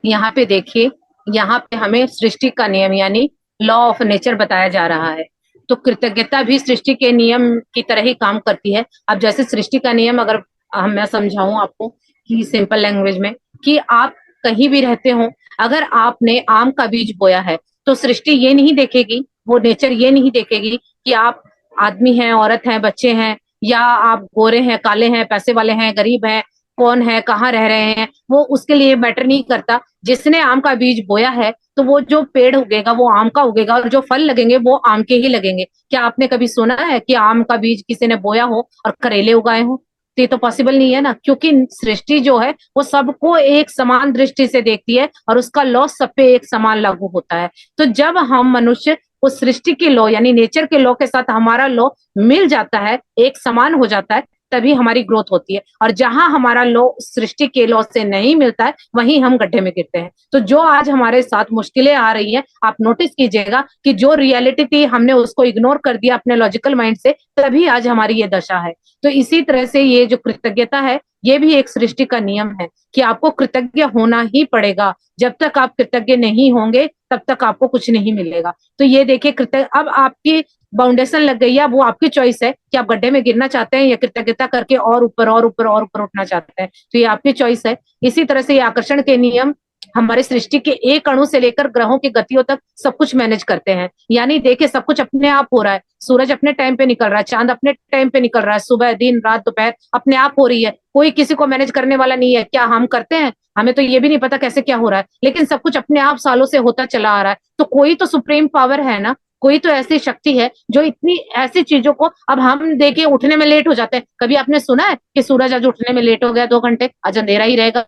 यहाँ पे देखिए, यहाँ पे हमें सृष्टि का नियम यानी लॉ ऑफ नेचर बताया जा रहा है। तो कृतज्ञता भी सृष्टि के नियम की तरह ही काम करती है। अब जैसे सृष्टि का नियम अगर मैं समझाऊं आपको कि सिंपल लैंग्वेज में, कि आप कहीं भी रहते हो, अगर आपने आम का बीज बोया है तो सृष्टि ये नहीं देखेगी, वो नेचर ये नहीं देखेगी कि आप आदमी हैं, औरत हैं, बच्चे हैं, या आप गोरे हैं, काले हैं, पैसे वाले हैं, गरीब हैं, कौन है, कहाँ रह रहे हैं, वो उसके लिए मैटर नहीं करता। जिसने आम का बीज बोया है तो वो जो पेड़ उगेगा वो आम का उगेगा, और जो फल लगेंगे वो आम के ही लगेंगे। क्या आपने कभी सुना है कि आम का बीज किसी ने बोया हो और करेले उगाए हो? तो ये तो पॉसिबल नहीं है ना, क्योंकि सृष्टि जो है वो सबको एक समान दृष्टि से देखती है और उसका लॉ सब पे एक समान लागू होता है। तो जब हम मनुष्य उस सृष्टि के लॉ यानी नेचर के लॉ के साथ हमारा लॉ मिल जाता है, एक समान हो जाता है, तभी हमारी ग्रोथ होती है। और जहां हमारा लॉ सृष्टि के लॉ से नहीं मिलता है वहीं हम गड्ढे में गिरते हैं। तो जो आज हमारे साथ मुश्किलें आ रही हैं, आप नोटिस कीजिएगा कि जो रियलिटी थी हमने उसको इग्नोर कर दिया अपने लॉजिकल माइंड से, तभी आज हमारी ये दशा है। तो इसी तरह से ये जो कृतज्ञता है ये भी एक सृष्टि का नियम है कि आपको कृतज्ञ होना ही पड़ेगा। जब तक आप कृतज्ञ नहीं होंगे तब तक आपको कुछ नहीं मिलेगा। तो ये देखिए, कृतज्ञ अब आपकी बाउंडेशन लग गई है, वो आपकी चॉइस है कि आप गड्ढे में गिरना चाहते हैं या कृतज्ञता करके और ऊपर और ऊपर और ऊपर उठना चाहते हैं। तो ये आपकी चॉइस है। इसी तरह से ये आकर्षण के नियम हमारे सृष्टि के एक अणु से लेकर ग्रहों की गतियों तक सब कुछ मैनेज करते हैं। यानी देखिए, सब कुछ अपने आप हो रहा है। सूरज अपने टाइम पे निकल रहा है, चांद अपने टाइम पे निकल रहा है, सुबह दिन रात दोपहर अपने आप हो रही है। कोई किसी को मैनेज करने वाला नहीं है। क्या हम करते हैं? हमें तो ये भी नहीं पता कैसे क्या हो रहा है, लेकिन सब कुछ अपने आप सालों से होता चला आ रहा है। तो कोई तो सुप्रीम पावर है ना, कोई तो ऐसी शक्ति है जो इतनी ऐसी चीजों को, अब हम देखिए उठने में लेट हो जाते हैं। कभी आपने सुना है कि सूरज आज उठने में लेट हो गया 2 घंटे, आज अंधेरा ही रहेगा,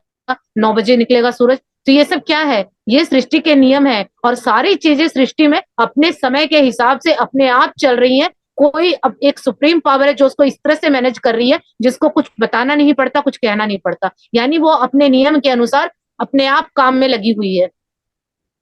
9 बजे निकलेगा सूरज? तो ये सब क्या है? ये सृष्टि के नियम है, और सारी चीजें सृष्टि में अपने समय के हिसाब से अपने आप चल रही हैं। कोई अब एक सुप्रीम पावर है जो उसको इस तरह से मैनेज कर रही है जिसको कुछ बताना नहीं पड़ता, कुछ कहना नहीं पड़ता। यानी वो अपने नियम के अनुसार अपने आप काम में लगी हुई है।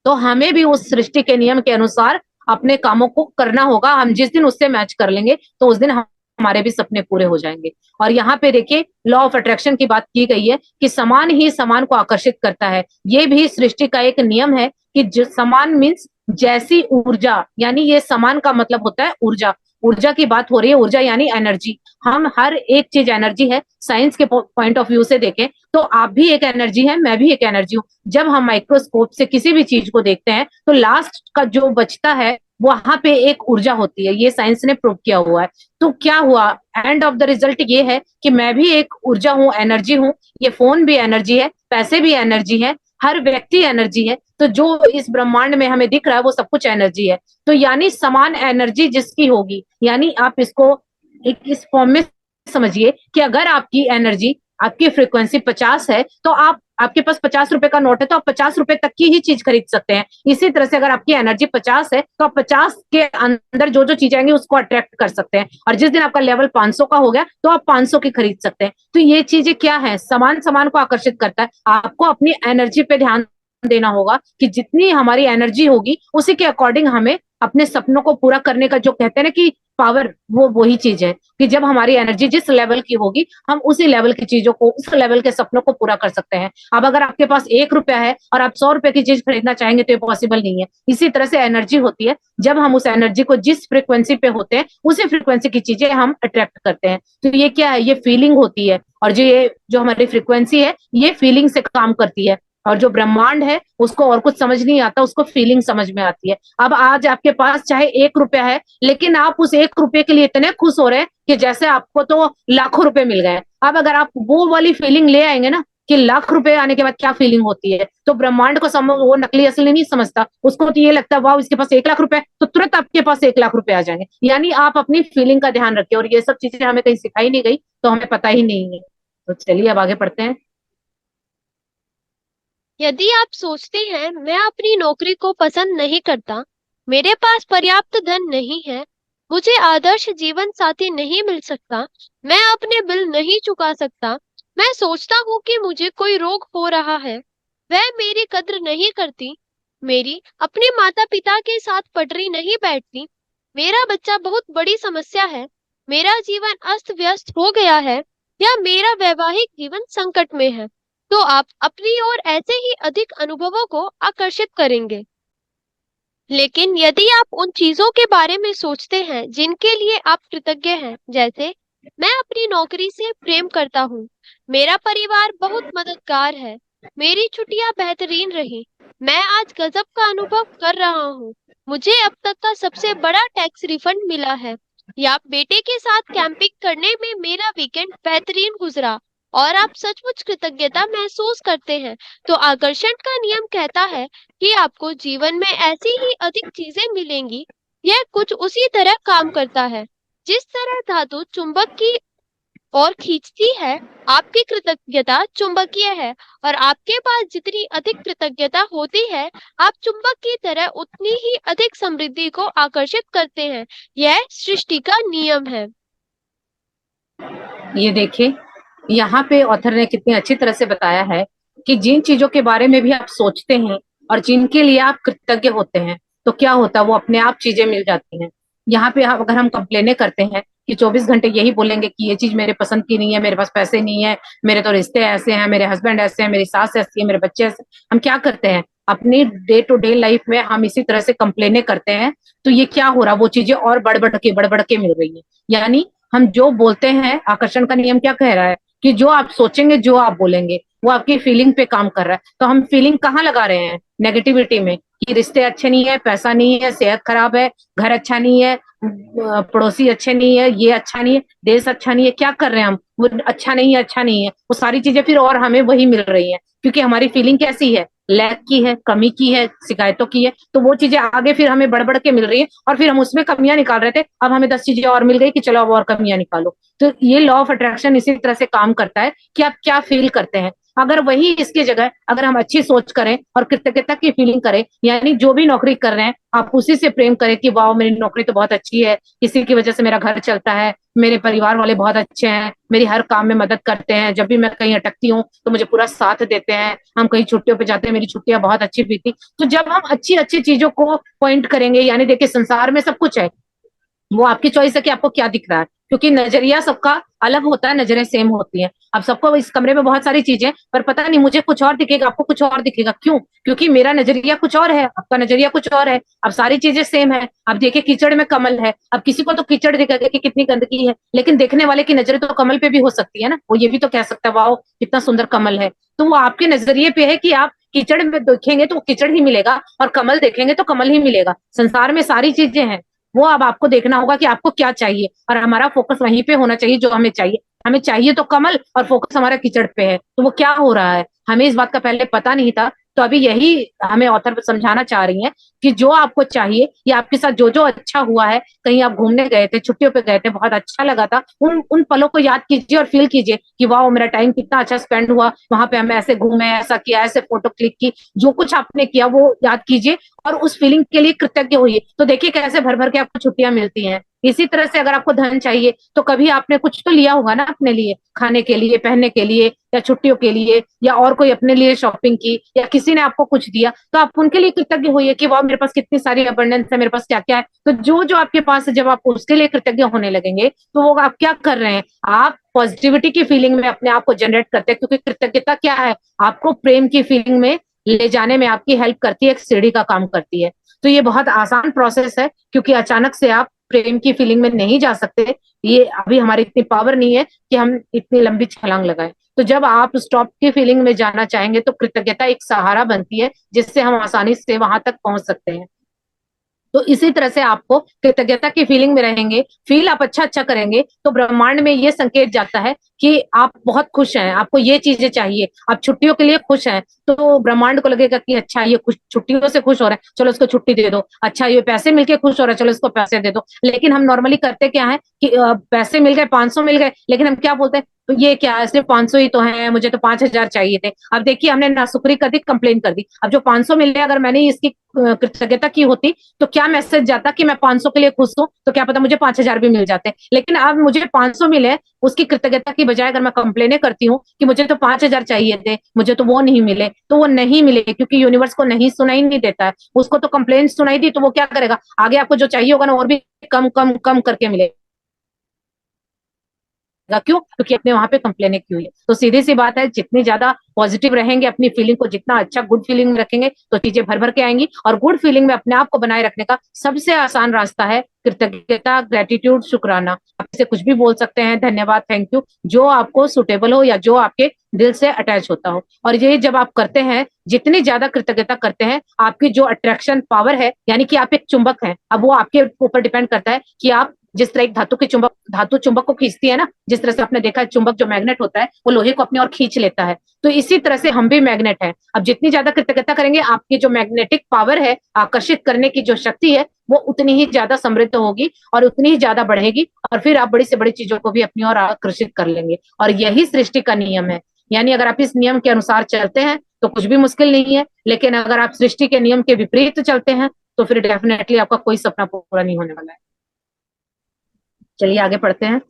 तो हमें भी उस सृष्टि के नियम के अनुसार अपने कामों को करना होगा। हम जिस दिन उससे मैच कर लेंगे तो उस दिन हमारे भी सपने पूरे हो जाएंगे। और यहाँ पे देखिए, लॉ ऑफ अट्रैक्शन की बात की गई है कि समान ही समान को आकर्षित करता है। ये भी सृष्टि का एक नियम है कि जो समान मीन्स जैसी ऊर्जा, यानी ये समान का मतलब होता है ऊर्जा। ऊर्जा की बात हो रही है, ऊर्जा यानी एनर्जी। हम हर एक चीज एनर्जी है। साइंस के पॉइंट ऑफ व्यू से देखें तो आप भी एक एनर्जी है, मैं भी एक एनर्जी हूँ। जब हम माइक्रोस्कोप से किसी भी चीज को देखते हैं तो लास्ट का जो बचता है वहां पे एक ऊर्जा होती है, ये साइंस ने प्रूव किया हुआ है। तो क्या हुआ, एंड ऑफ द रिजल्ट ये है कि मैं भी एक ऊर्जा हूँ, एनर्जी हूँ, ये फोन भी एनर्जी है, पैसे भी एनर्जी है, हर व्यक्ति एनर्जी है। तो जो इस ब्रह्मांड में हमें दिख रहा है वो सब कुछ एनर्जी है। तो यानी समान एनर्जी जिसकी होगी, यानी आप इसको एक इस फॉर्म में समझिए कि अगर आपकी एनर्जी, आपकी फ्रीक्वेंसी 50 है, तो आप, आपके पास 50 रुपए का नोट है तो आप 50 रुपए तक की ही चीज खरीद सकते हैं। इसी तरह से अगर आपकी एनर्जी 50 है तो आप 50 के अंदर जो जो चीज आएंगी उसको अट्रैक्ट कर सकते हैं। और जिस दिन आपका लेवल 500 का हो गया तो आप 500 की खरीद सकते हैं। तो ये चीजें क्या है, समान समान को आकर्षित करता है। आपको अपनी एनर्जी पे ध्यान देना होगा कि जितनी हमारी एनर्जी होगी उसी के अकॉर्डिंग हमें अपने सपनों को पूरा करने का, जो कहते हैं ना कि पावर, वो वही चीज है कि जब हमारी एनर्जी जिस लेवल की होगी हम उसी लेवल की चीजों को, उस लेवल के सपनों को पूरा कर सकते हैं। अब अगर आपके पास 1 रुपया है और आप 100 रुपए की चीज खरीदना चाहेंगे तो ये पॉसिबल नहीं है। इसी तरह से एनर्जी होती है, जब हम उस एनर्जी को जिस फ्रिक्वेंसी पे होते हैं उसी फ्रिक्वेंसी की चीजें हम अट्रैक्ट करते हैं। तो ये क्या है, ये फीलिंग होती है। और जो हमारी फ्रिक्वेंसी है ये फीलिंग से काम करती है। और जो ब्रह्मांड है उसको और कुछ समझ नहीं आता, उसको फीलिंग समझ में आती है। अब आज आपके पास चाहे 1 रुपया है, लेकिन आप उस 1 रुपये के लिए इतने खुश हो रहे हैं कि जैसे आपको तो लाखों रुपए मिल गए। अब अगर आप वो वाली फीलिंग ले आएंगे ना कि लाख रुपए आने के बाद क्या फीलिंग होती है, तो ब्रह्मांड को वो नकली असली नहीं समझता, उसको तो ये लगता है वाह इसके पास 1 लाख रुपए, तो तुरंत आपके पास 1 लाख रुपए आ जाएंगे। यानी आप अपनी फीलिंग का ध्यान रखिए। और ये सब चीजें हमें कहीं सिखाई नहीं गई तो हमें पता ही नहीं है। तो चलिए अब आगे पढ़ते हैं। यदि आप सोचते हैं मैं अपनी नौकरी को पसंद नहीं करता, मेरे पास पर्याप्त धन नहीं है, मुझे आदर्श जीवन साथी नहीं मिल सकता, मैं अपने बिल नहीं चुका सकता, मैं सोचता हूँ कि मुझे कोई रोग हो रहा है, वह मेरी कद्र नहीं करती, मेरी अपने माता पिता के साथ पटरी नहीं बैठती, मेरा बच्चा बहुत बड़ी समस्या है, मेरा जीवन अस्त व्यस्त हो गया है, या मेरा वैवाहिक जीवन संकट में है, तो आप अपनी ओर ऐसे ही अधिक अनुभवों को आकर्षित करेंगे। लेकिन यदि आप उन चीजों के बारे में सोचते हैं जिनके लिए आप कृतज्ञ हैं, जैसे मैं अपनी नौकरी से प्रेम करता हूँ, मेरा परिवार बहुत मददगार है, मेरी छुट्टियां बेहतरीन रही, मैं आज गजब का अनुभव कर रहा हूँ, मुझे अब तक का सबसे बड़ा टैक्स रिफंड मिला है, या बेटे के साथ कैंपिंग करने में मेरा वीकेंड बेहतरीन गुजरा, और आप सचमुच कृतज्ञता महसूस करते हैं, तो आकर्षण का नियम कहता है कि आपको जीवन में ऐसी ही अधिक चीजें मिलेंगी। यह कुछ उसी तरह काम करता है जिस तरह धातु चुंबक की ओर खींचती है। आपकी कृतज्ञता चुंबकीय है, और आपके पास जितनी अधिक कृतज्ञता होती है, आप चुंबक की तरह उतनी ही अधिक समृद्धि को आकर्षित करते हैं। यह सृष्टि का नियम है। ये देखिए, यहाँ पे ऑथर ने कितनी अच्छी तरह से बताया है कि जिन चीजों के बारे में भी आप सोचते हैं और जिनके लिए आप कृतज्ञ होते हैं तो क्या होता है, वो अपने आप चीजें मिल जाती हैं। यहाँ पे अगर हम कंप्लेने करते हैं कि 24 घंटे यही बोलेंगे कि ये चीज मेरे पसंद की नहीं है, मेरे पास पैसे नहीं है, मेरे तो रिश्ते ऐसे हैं, मेरे हस्बैंड ऐसे हैं, मेरी सास ऐसी है, मेरे बच्चे ऐसे, हम क्या करते हैं अपनी डे टू डे लाइफ में हम इसी तरह से कंप्लेने करते हैं। तो ये क्या हो रहा, वो चीजें और बढ़ बढ़ के मिल रही है। यानी हम जो बोलते हैं, आकर्षण का नियम क्या कह रहा है कि जो आप सोचेंगे, जो आप बोलेंगे, वो आपकी फीलिंग पे काम कर रहा है। तो हम फीलिंग कहाँ लगा रहे हैं, नेगेटिविटी में, कि रिश्ते अच्छे नहीं है, पैसा नहीं है, सेहत खराब है, घर अच्छा नहीं है, पड़ोसी अच्छे नहीं है, ये अच्छा नहीं है, देश अच्छा नहीं है। क्या कर रहे हैं हम, वो अच्छा नहीं है, अच्छा नहीं है, वो सारी चीजें फिर और हमें वही मिल रही है, क्योंकि हमारी फीलिंग कैसी है, लैक की है, कमी की है, शिकायतों की है। तो वो चीजें आगे फिर हमें बढ़ बढ़ के मिल रही है, और फिर हम उसमें कमियां निकाल रहे थे, अब हमें 10 चीजें और मिल गई कि चलो अब और कमियां निकालो। तो ये लॉ ऑफ अट्रैक्शन इसी तरह से काम करता है कि आप क्या फील करते हैं। अगर वही इसकी जगह अगर हम अच्छी सोच करें और कृतज्ञता की फीलिंग करें, यानी जो भी नौकरी कर रहे हैं आप उसी से प्रेम करें कि वाह मेरी नौकरी तो बहुत अच्छी है, इसी की वजह से मेरा घर चलता है, मेरे परिवार वाले बहुत अच्छे हैं, मेरी हर काम में मदद करते हैं, जब भी मैं कहीं अटकती हूँ तो मुझे पूरा साथ देते हैं, हम कहीं छुट्टियों पे जाते हैं, मेरी छुट्टियां बहुत अच्छी बीती। तो जब हम अच्छी अच्छी चीजों को पॉइंट करेंगे, यानी देखिए संसार में सब कुछ है, वो आपकी चॉइस है कि आपको क्या दिख रहा है, क्योंकि नजरिया सबका अलग होता है, नजरें सेम होती हैं। अब सबको इस कमरे में बहुत सारी चीजें, पर पता नहीं मुझे कुछ और दिखेगा, आपको कुछ और दिखेगा, क्यों? क्योंकि मेरा नजरिया कुछ और है, आपका नजरिया कुछ और है। अब सारी चीजें सेम है। अब देखिए कीचड़ में कमल है, अब किसी को तो कीचड़ दिखेगा कि कितनी गंदगी है, लेकिन देखने वाले की नजरें तो कमल पे भी हो सकती है ना, वो ये भी तो कह सकता है वाह कितना सुंदर कमल है। तो वो आपके नजरिए पे है कि आप कीचड़ में देखेंगे तो कीचड़ ही मिलेगा, और कमल देखेंगे तो कमल ही मिलेगा। संसार में सारी चीजें हैं, वो अब आपको देखना होगा कि आपको क्या चाहिए, और हमारा फोकस वहीं पे होना चाहिए जो हमें चाहिए। हमें चाहिए तो कमल, और फोकस हमारा कीचड़ पे है, तो वो क्या हो रहा है, हमें इस बात का पहले पता नहीं था। तो अभी यही हमें ऑथर समझाना चाह रही हैं कि जो आपको चाहिए, या आपके साथ जो जो अच्छा हुआ है, कहीं आप घूमने गए थे, छुट्टियों पे गए थे, बहुत अच्छा लगा था, उन उन पलों को याद कीजिए और फील कीजिए कि वाह मेरा टाइम कितना अच्छा स्पेंड हुआ, वहां पे हम ऐसे घूमे, ऐसा किया, ऐसे फोटो क्लिक की, जो कुछ आपने किया वो याद कीजिए, और उस फीलिंग के लिए कृतज्ञ होइए। तो देखिए कैसे भर भर के आपको छुट्टियां मिलती हैं। इसी तरह से अगर आपको धन चाहिए, तो कभी आपने कुछ तो लिया होगा ना अपने लिए, खाने के लिए, पहनने के लिए, या छुट्टियों के लिए, या और कोई अपने लिए शॉपिंग की, या किसी ने आपको कुछ दिया, तो आप उनके लिए कृतज्ञ होइए कि वाह मेरे पास कितनी सारी अबंडेंस है, मेरे पास क्या क्या है। तो जो जो आपके पास है, जब आप उसके लिए कृतज्ञ होने लगेंगे, तो वो आप क्या कर रहे हैं, आप पॉजिटिविटी की फीलिंग में अपने आप को जनरेट करते हैं। क्योंकि कृतज्ञता क्या है, आपको प्रेम की फीलिंग में ले जाने में आपकी हेल्प करती है, एक सीढ़ी का काम करती है। तो ये बहुत आसान प्रोसेस है, क्योंकि अचानक से आप प्रेम की फीलिंग में नहीं जा सकते। ये अभी हमारी इतनी पावर नहीं है कि हम इतनी लंबी छलांग लगाएं। तो जब आप स्टॉप की फीलिंग में जाना चाहेंगे, तो कृतज्ञता एक सहारा बनती है, जिससे हम आसानी से वहां तक पहुंच सकते हैं। तो इसी तरह से आपको कृतज्ञता की फीलिंग में रहेंगे, फील आप अच्छा अच्छा करेंगे, तो ब्रह्मांड में ये संकेत जाता है कि आप बहुत खुश हैं, आपको ये चीजें चाहिए, आप छुट्टियों के लिए खुश हैं, तो ब्रह्मांड को लगेगा कि अच्छा ये खुश, छुट्टियों से खुश हो रहा है, चलो इसको छुट्टी दे दो। अच्छा ये पैसे मिलके खुश हो रहा है, चलो इसको पैसे दे दो। लेकिन हम नॉर्मली करते क्या है कि पैसे मिल गए, 500 मिल गए, लेकिन हम क्या बोलते हैं, तो ये क्या है, सिर्फ 500 ही तो है, मुझे तो 5,000 चाहिए थे। अब देखिए हमने नासुकरी कर दी, कंप्लेन कर दी। अब जो 500 मिले, अगर मैंने इसकी कृतज्ञता की होती, तो क्या मैसेज जाता कि मैं 500 के लिए खुश हूं, तो क्या पता मुझे 5,000 भी मिल जाते। लेकिन अब मुझे 500 मिले, उसकी कृतज्ञता की बजाय अगर मैं कंप्लेने करती हूँ कि मुझे तो 5,000 चाहिए थे, मुझे तो वो नहीं मिले, तो वो नहीं मिले, क्योंकि यूनिवर्स को नहीं सुनाई नहीं देता है। उसको तो कंप्लेन सुनाई दी, तो वो क्या करेगा, आगे आपको जो चाहिए होगा ना, और भी कम कम कम करके मिलेगा। क्यों, क्योंकि अपने वहां पे कंप्लेन की हुई है। तो सीधी सी बात है, जितनी ज्यादा पॉजिटिव रहेंगे, अपनी फीलिंग को जितना अच्छा गुड फीलिंग में रखेंगे, तो चीजें भर भर के आएंगी। और गुड फीलिंग में अपने आप को बनाए रखने का सबसे आसान रास्ता है कृतज्ञता, ग्रेटिट्यूड, शुक्राना। आप इसे कुछ भी बोल सकते हैं, धन्यवाद, थैंक यू, जो आपको सुटेबल हो या जो आपके दिल से अटैच होता हो। और ये जब आप करते हैं, जितनी ज्यादा कृतज्ञता करते हैं, आपकी जो अट्रैक्शन पावर है, यानी कि आप एक चुंबक हैं, अब वो आपके ऊपर डिपेंड करता है कि आप जिस तरह एक धातु चुंबक को खींचती है ना, जिस तरह से आपने देखा है चुंबक जो मैग्नेट होता है, वो लोहे को अपनी ओर खींच लेता है। तो इसी तरह से हम भी मैग्नेट हैं। अब जितनी ज्यादा कृतज्ञता करेंगे, आपकी जो मैग्नेटिक पावर है, आकर्षित करने की जो शक्ति है, वो उतनी ही ज्यादा समृद्ध होगी और उतनी ही ज्यादा बढ़ेगी, और फिर आप बड़ी से बड़ी चीजों को भी अपनी ओर आकर्षित कर लेंगे। और यही सृष्टि का नियम है। यानी अगर आप इस नियम के अनुसार चलते हैं, तो कुछ भी मुश्किल नहीं है। लेकिन अगर आप सृष्टि के नियम के विपरीत चलते हैं, तो फिर डेफिनेटली आपका कोई सपना पूरा नहीं होने वाला है। चलिए आगे पढ़ते हैं।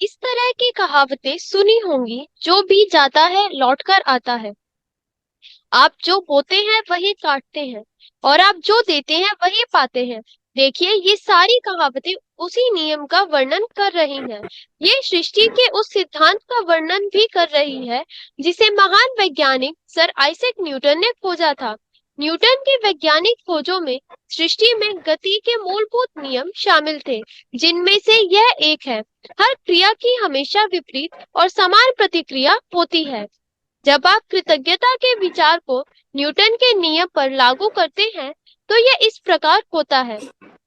इस तरह की कहावतें सुनी होंगी, जो भी जाता है लौटकर आता है। आप जो बोते हैं वही काटते हैं, और आप जो देते हैं वही पाते हैं। देखिए, ये सारी कहावतें उसी नियम का वर्णन कर रही हैं। ये सृष्टि के उस सिद्धांत का वर्णन भी कर रही है, जिसे महान वैज्ञानिक सर आइजैक न्यूटन ने खोजा था। न्यूटन की वैज्ञानिक खोजों में सृष्टि में गति के मूलभूत नियम शामिल थे, जिनमें से यह एक है: हर क्रिया की हमेशा विपरीत और समान प्रतिक्रिया होती है। जब आप कृतज्ञता के विचार को न्यूटन के नियम पर लागू करते हैं, तो यह इस प्रकार होता है: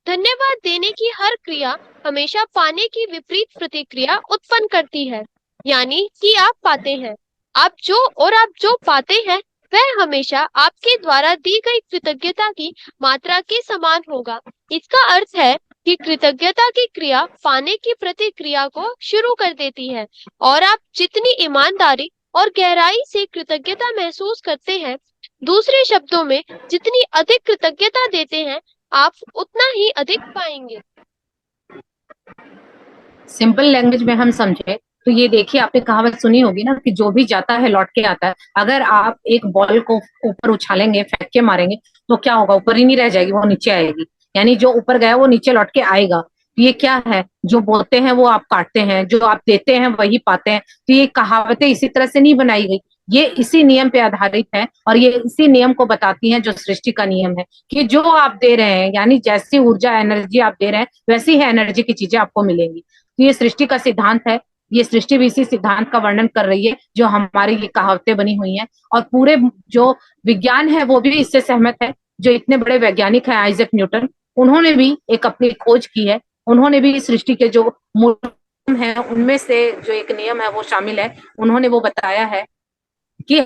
धन्यवाद देने की हर क्रिया हमेशा पाने की विपरीत प्रतिक्रिया उत्पन्न करती है। यानी कि आप पाते हैं, आप जो पाते हैं, वह हमेशा आपके द्वारा दी गई कृतज्ञता की मात्रा के समान होगा। इसका अर्थ है कि कृतज्ञता की क्रिया पाने की प्रतिक्रिया को शुरू कर देती है, और आप जितनी ईमानदारी और गहराई से कृतज्ञता महसूस करते हैं, दूसरे शब्दों में जितनी अधिक कृतज्ञता देते हैं, आप उतना ही अधिक पाएंगे। सिंपल लैंग्वेज में हम समझे तो ये देखिए, आपने कहावत सुनी होगी ना कि जो भी जाता है लौट के आता है। अगर आप एक बॉल को ऊपर उछालेंगे, फेंक के मारेंगे, तो क्या होगा, ऊपर ही नहीं रह जाएगी, वो नीचे आएगी। यानी जो ऊपर गया वो नीचे लौट के आएगा। तो ये क्या है, जो बोते हैं वो आप काटते हैं, जो आप देते हैं वही पाते हैं। तो ये कहावतें इसी तरह से नहीं बनाई गई, ये इसी नियम पे आधारित है, और ये इसी नियम को बताती हैं जो सृष्टि का नियम है, कि जो आप दे रहे हैं, यानी जैसी ऊर्जा एनर्जी आप दे रहे हैं, वैसी ही एनर्जी की चीजें आपको मिलेंगी। तो ये सृष्टि का सिद्धांत है। ये सृष्टि भी इसी सिद्धांत का वर्णन कर रही है जो हमारी ये कहावतें बनी हुई हैं, और पूरे जो विज्ञान है वो भी इससे सहमत है। जो इतने बड़े वैज्ञानिक हैं आइजैक न्यूटन, उन्होंने भी एक अपनी खोज की है, उन्होंने भी सृष्टि के जो मूल है उनमें से जो एक नियम है वो शामिल है। उन्होंने वो बताया है कि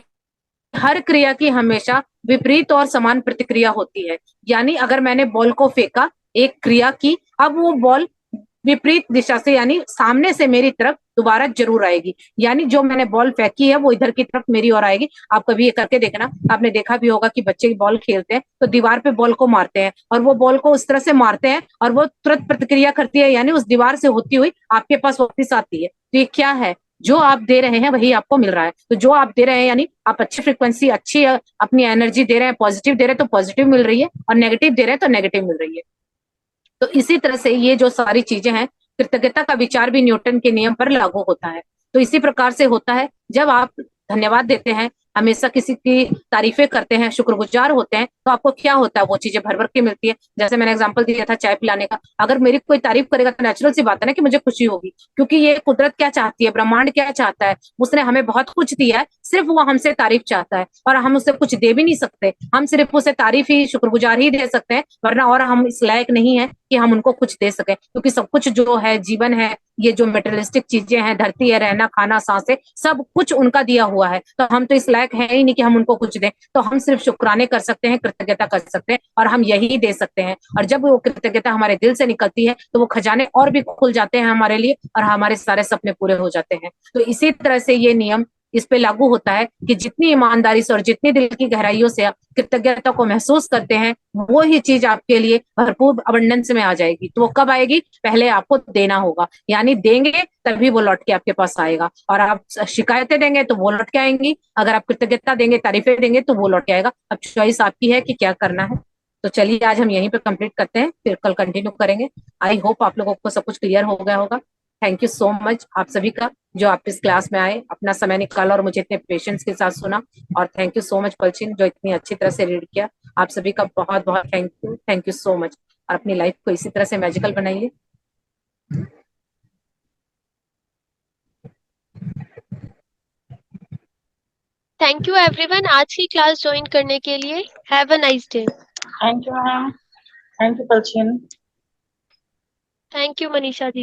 हर क्रिया की हमेशा विपरीत और समान प्रतिक्रिया होती है। यानी अगर मैंने बॉल को फेंका, एक क्रिया की, अब वो बॉल विपरीत दिशा से यानी सामने से मेरी तरफ दोबारा जरूर आएगी। यानी जो मैंने बॉल फेंकी है वो इधर की तरफ मेरी ओर आएगी। आप कभी ये करके देखना, आपने देखा भी होगा कि बच्चे बॉल खेलते हैं तो दीवार पे बॉल को मारते हैं, और वो बॉल को उस तरह से मारते हैं और वो तुरंत प्रतिक्रिया करती है, यानी उस दीवार से होती हुई आपके पास वापस आती है। तो ये क्या है? जो आप दे रहे हैं वही आपको मिल रहा है। तो जो आप दे रहे हैं यानी आप अच्छी फ्रिक्वेंसी, अच्छी अपनी एनर्जी दे रहे हैं, पॉजिटिव दे रहे हैं तो पॉजिटिव मिल रही है, और नेगेटिव दे रहे हैं तो नेगेटिव मिल रही है। तो इसी तरह से ये जो सारी चीजें हैं, कृतज्ञता का विचार भी न्यूटन के नियम पर लागू होता है। तो इसी प्रकार से होता है, जब आप धन्यवाद देते हैं, हमेशा किसी की तारीफें करते हैं, शुक्रगुजार होते हैं, तो आपको क्या होता है? वो चीजें भर भर के मिलती है। जैसे मैंने एग्जांपल दिया था चाय पिलाने का, अगर मेरी कोई तारीफ करेगा तो नेचुरल सी बात है ना कि मुझे खुशी होगी, क्योंकि ये कुदरत क्या चाहती है, ब्रह्मांड क्या चाहता है, उसने हमें बहुत कुछ दिया है, सिर्फ वो हमसे तारीफ चाहता है, और हम उससे कुछ दे भी नहीं सकते। हम सिर्फ उसे तारीफ ही, शुक्रगुजार ही दे सकते हैं, वरना और हम इस लायक नहीं है कि हम उनको कुछ दे सकें। क्योंकि सब कुछ जो है, जीवन है, ये जो मेटेरियलिस्टिक चीजें हैं, धरती है, रहना खाना सांसें, सब कुछ उनका दिया हुआ है। तो हम तो इस लायक है ही नहीं कि हम उनको कुछ दें। तो हम सिर्फ शुक्राने कर सकते हैं, कृतज्ञता कर सकते हैं, और हम यही दे सकते हैं। और जब वो कृतज्ञता हमारे दिल से निकलती है तो वो खजाने और भी खुल जाते हैं हमारे लिए, और हमारे सारे सपने पूरे हो जाते हैं। तो इसी तरह से ये नियम इस पे लागू होता है कि जितनी ईमानदारी से और जितनी दिल की गहराइयों से आप कृतज्ञता को महसूस करते हैं, वो ही चीज आपके लिए भरपूर अबंडेंस में आ जाएगी। तो वो कब आएगी? पहले आपको देना होगा, यानी देंगे तभी वो लौट के आपके पास आएगा। और आप शिकायतें देंगे तो वो लौट के आएंगी, अगर आप कृतज्ञता देंगे, तारीफें देंगे, तो वो लौट के आएगा। अब चॉइस आपकी है कि क्या करना है। तो चलिए आज हम यहीं पे कंप्लीट करते हैं, फिर कल कंटिन्यू करेंगे। आई होप आप लोगों को सब कुछ क्लियर हो गया होगा। थैंक यू सो मच आप सभी का, जो आप इस क्लास में आए, अपना समय निकाला और मुझे इतने पेशेंस के साथ सुना। और थैंक यू सो मच पलचिन, जो इतनी अच्छी तरह से रीड किया। आप सभी का बहुत बहुत थैंक यू सो मच। और अपनी लाइफ को इसी तरह से मैजिकल बनाइए। थैंक यू एवरीवन आज की क्लास ज्वाइन करने के लिए। Have a nice day. Thank you ma'am. Thank you Palchin. Thank you Manisha ji.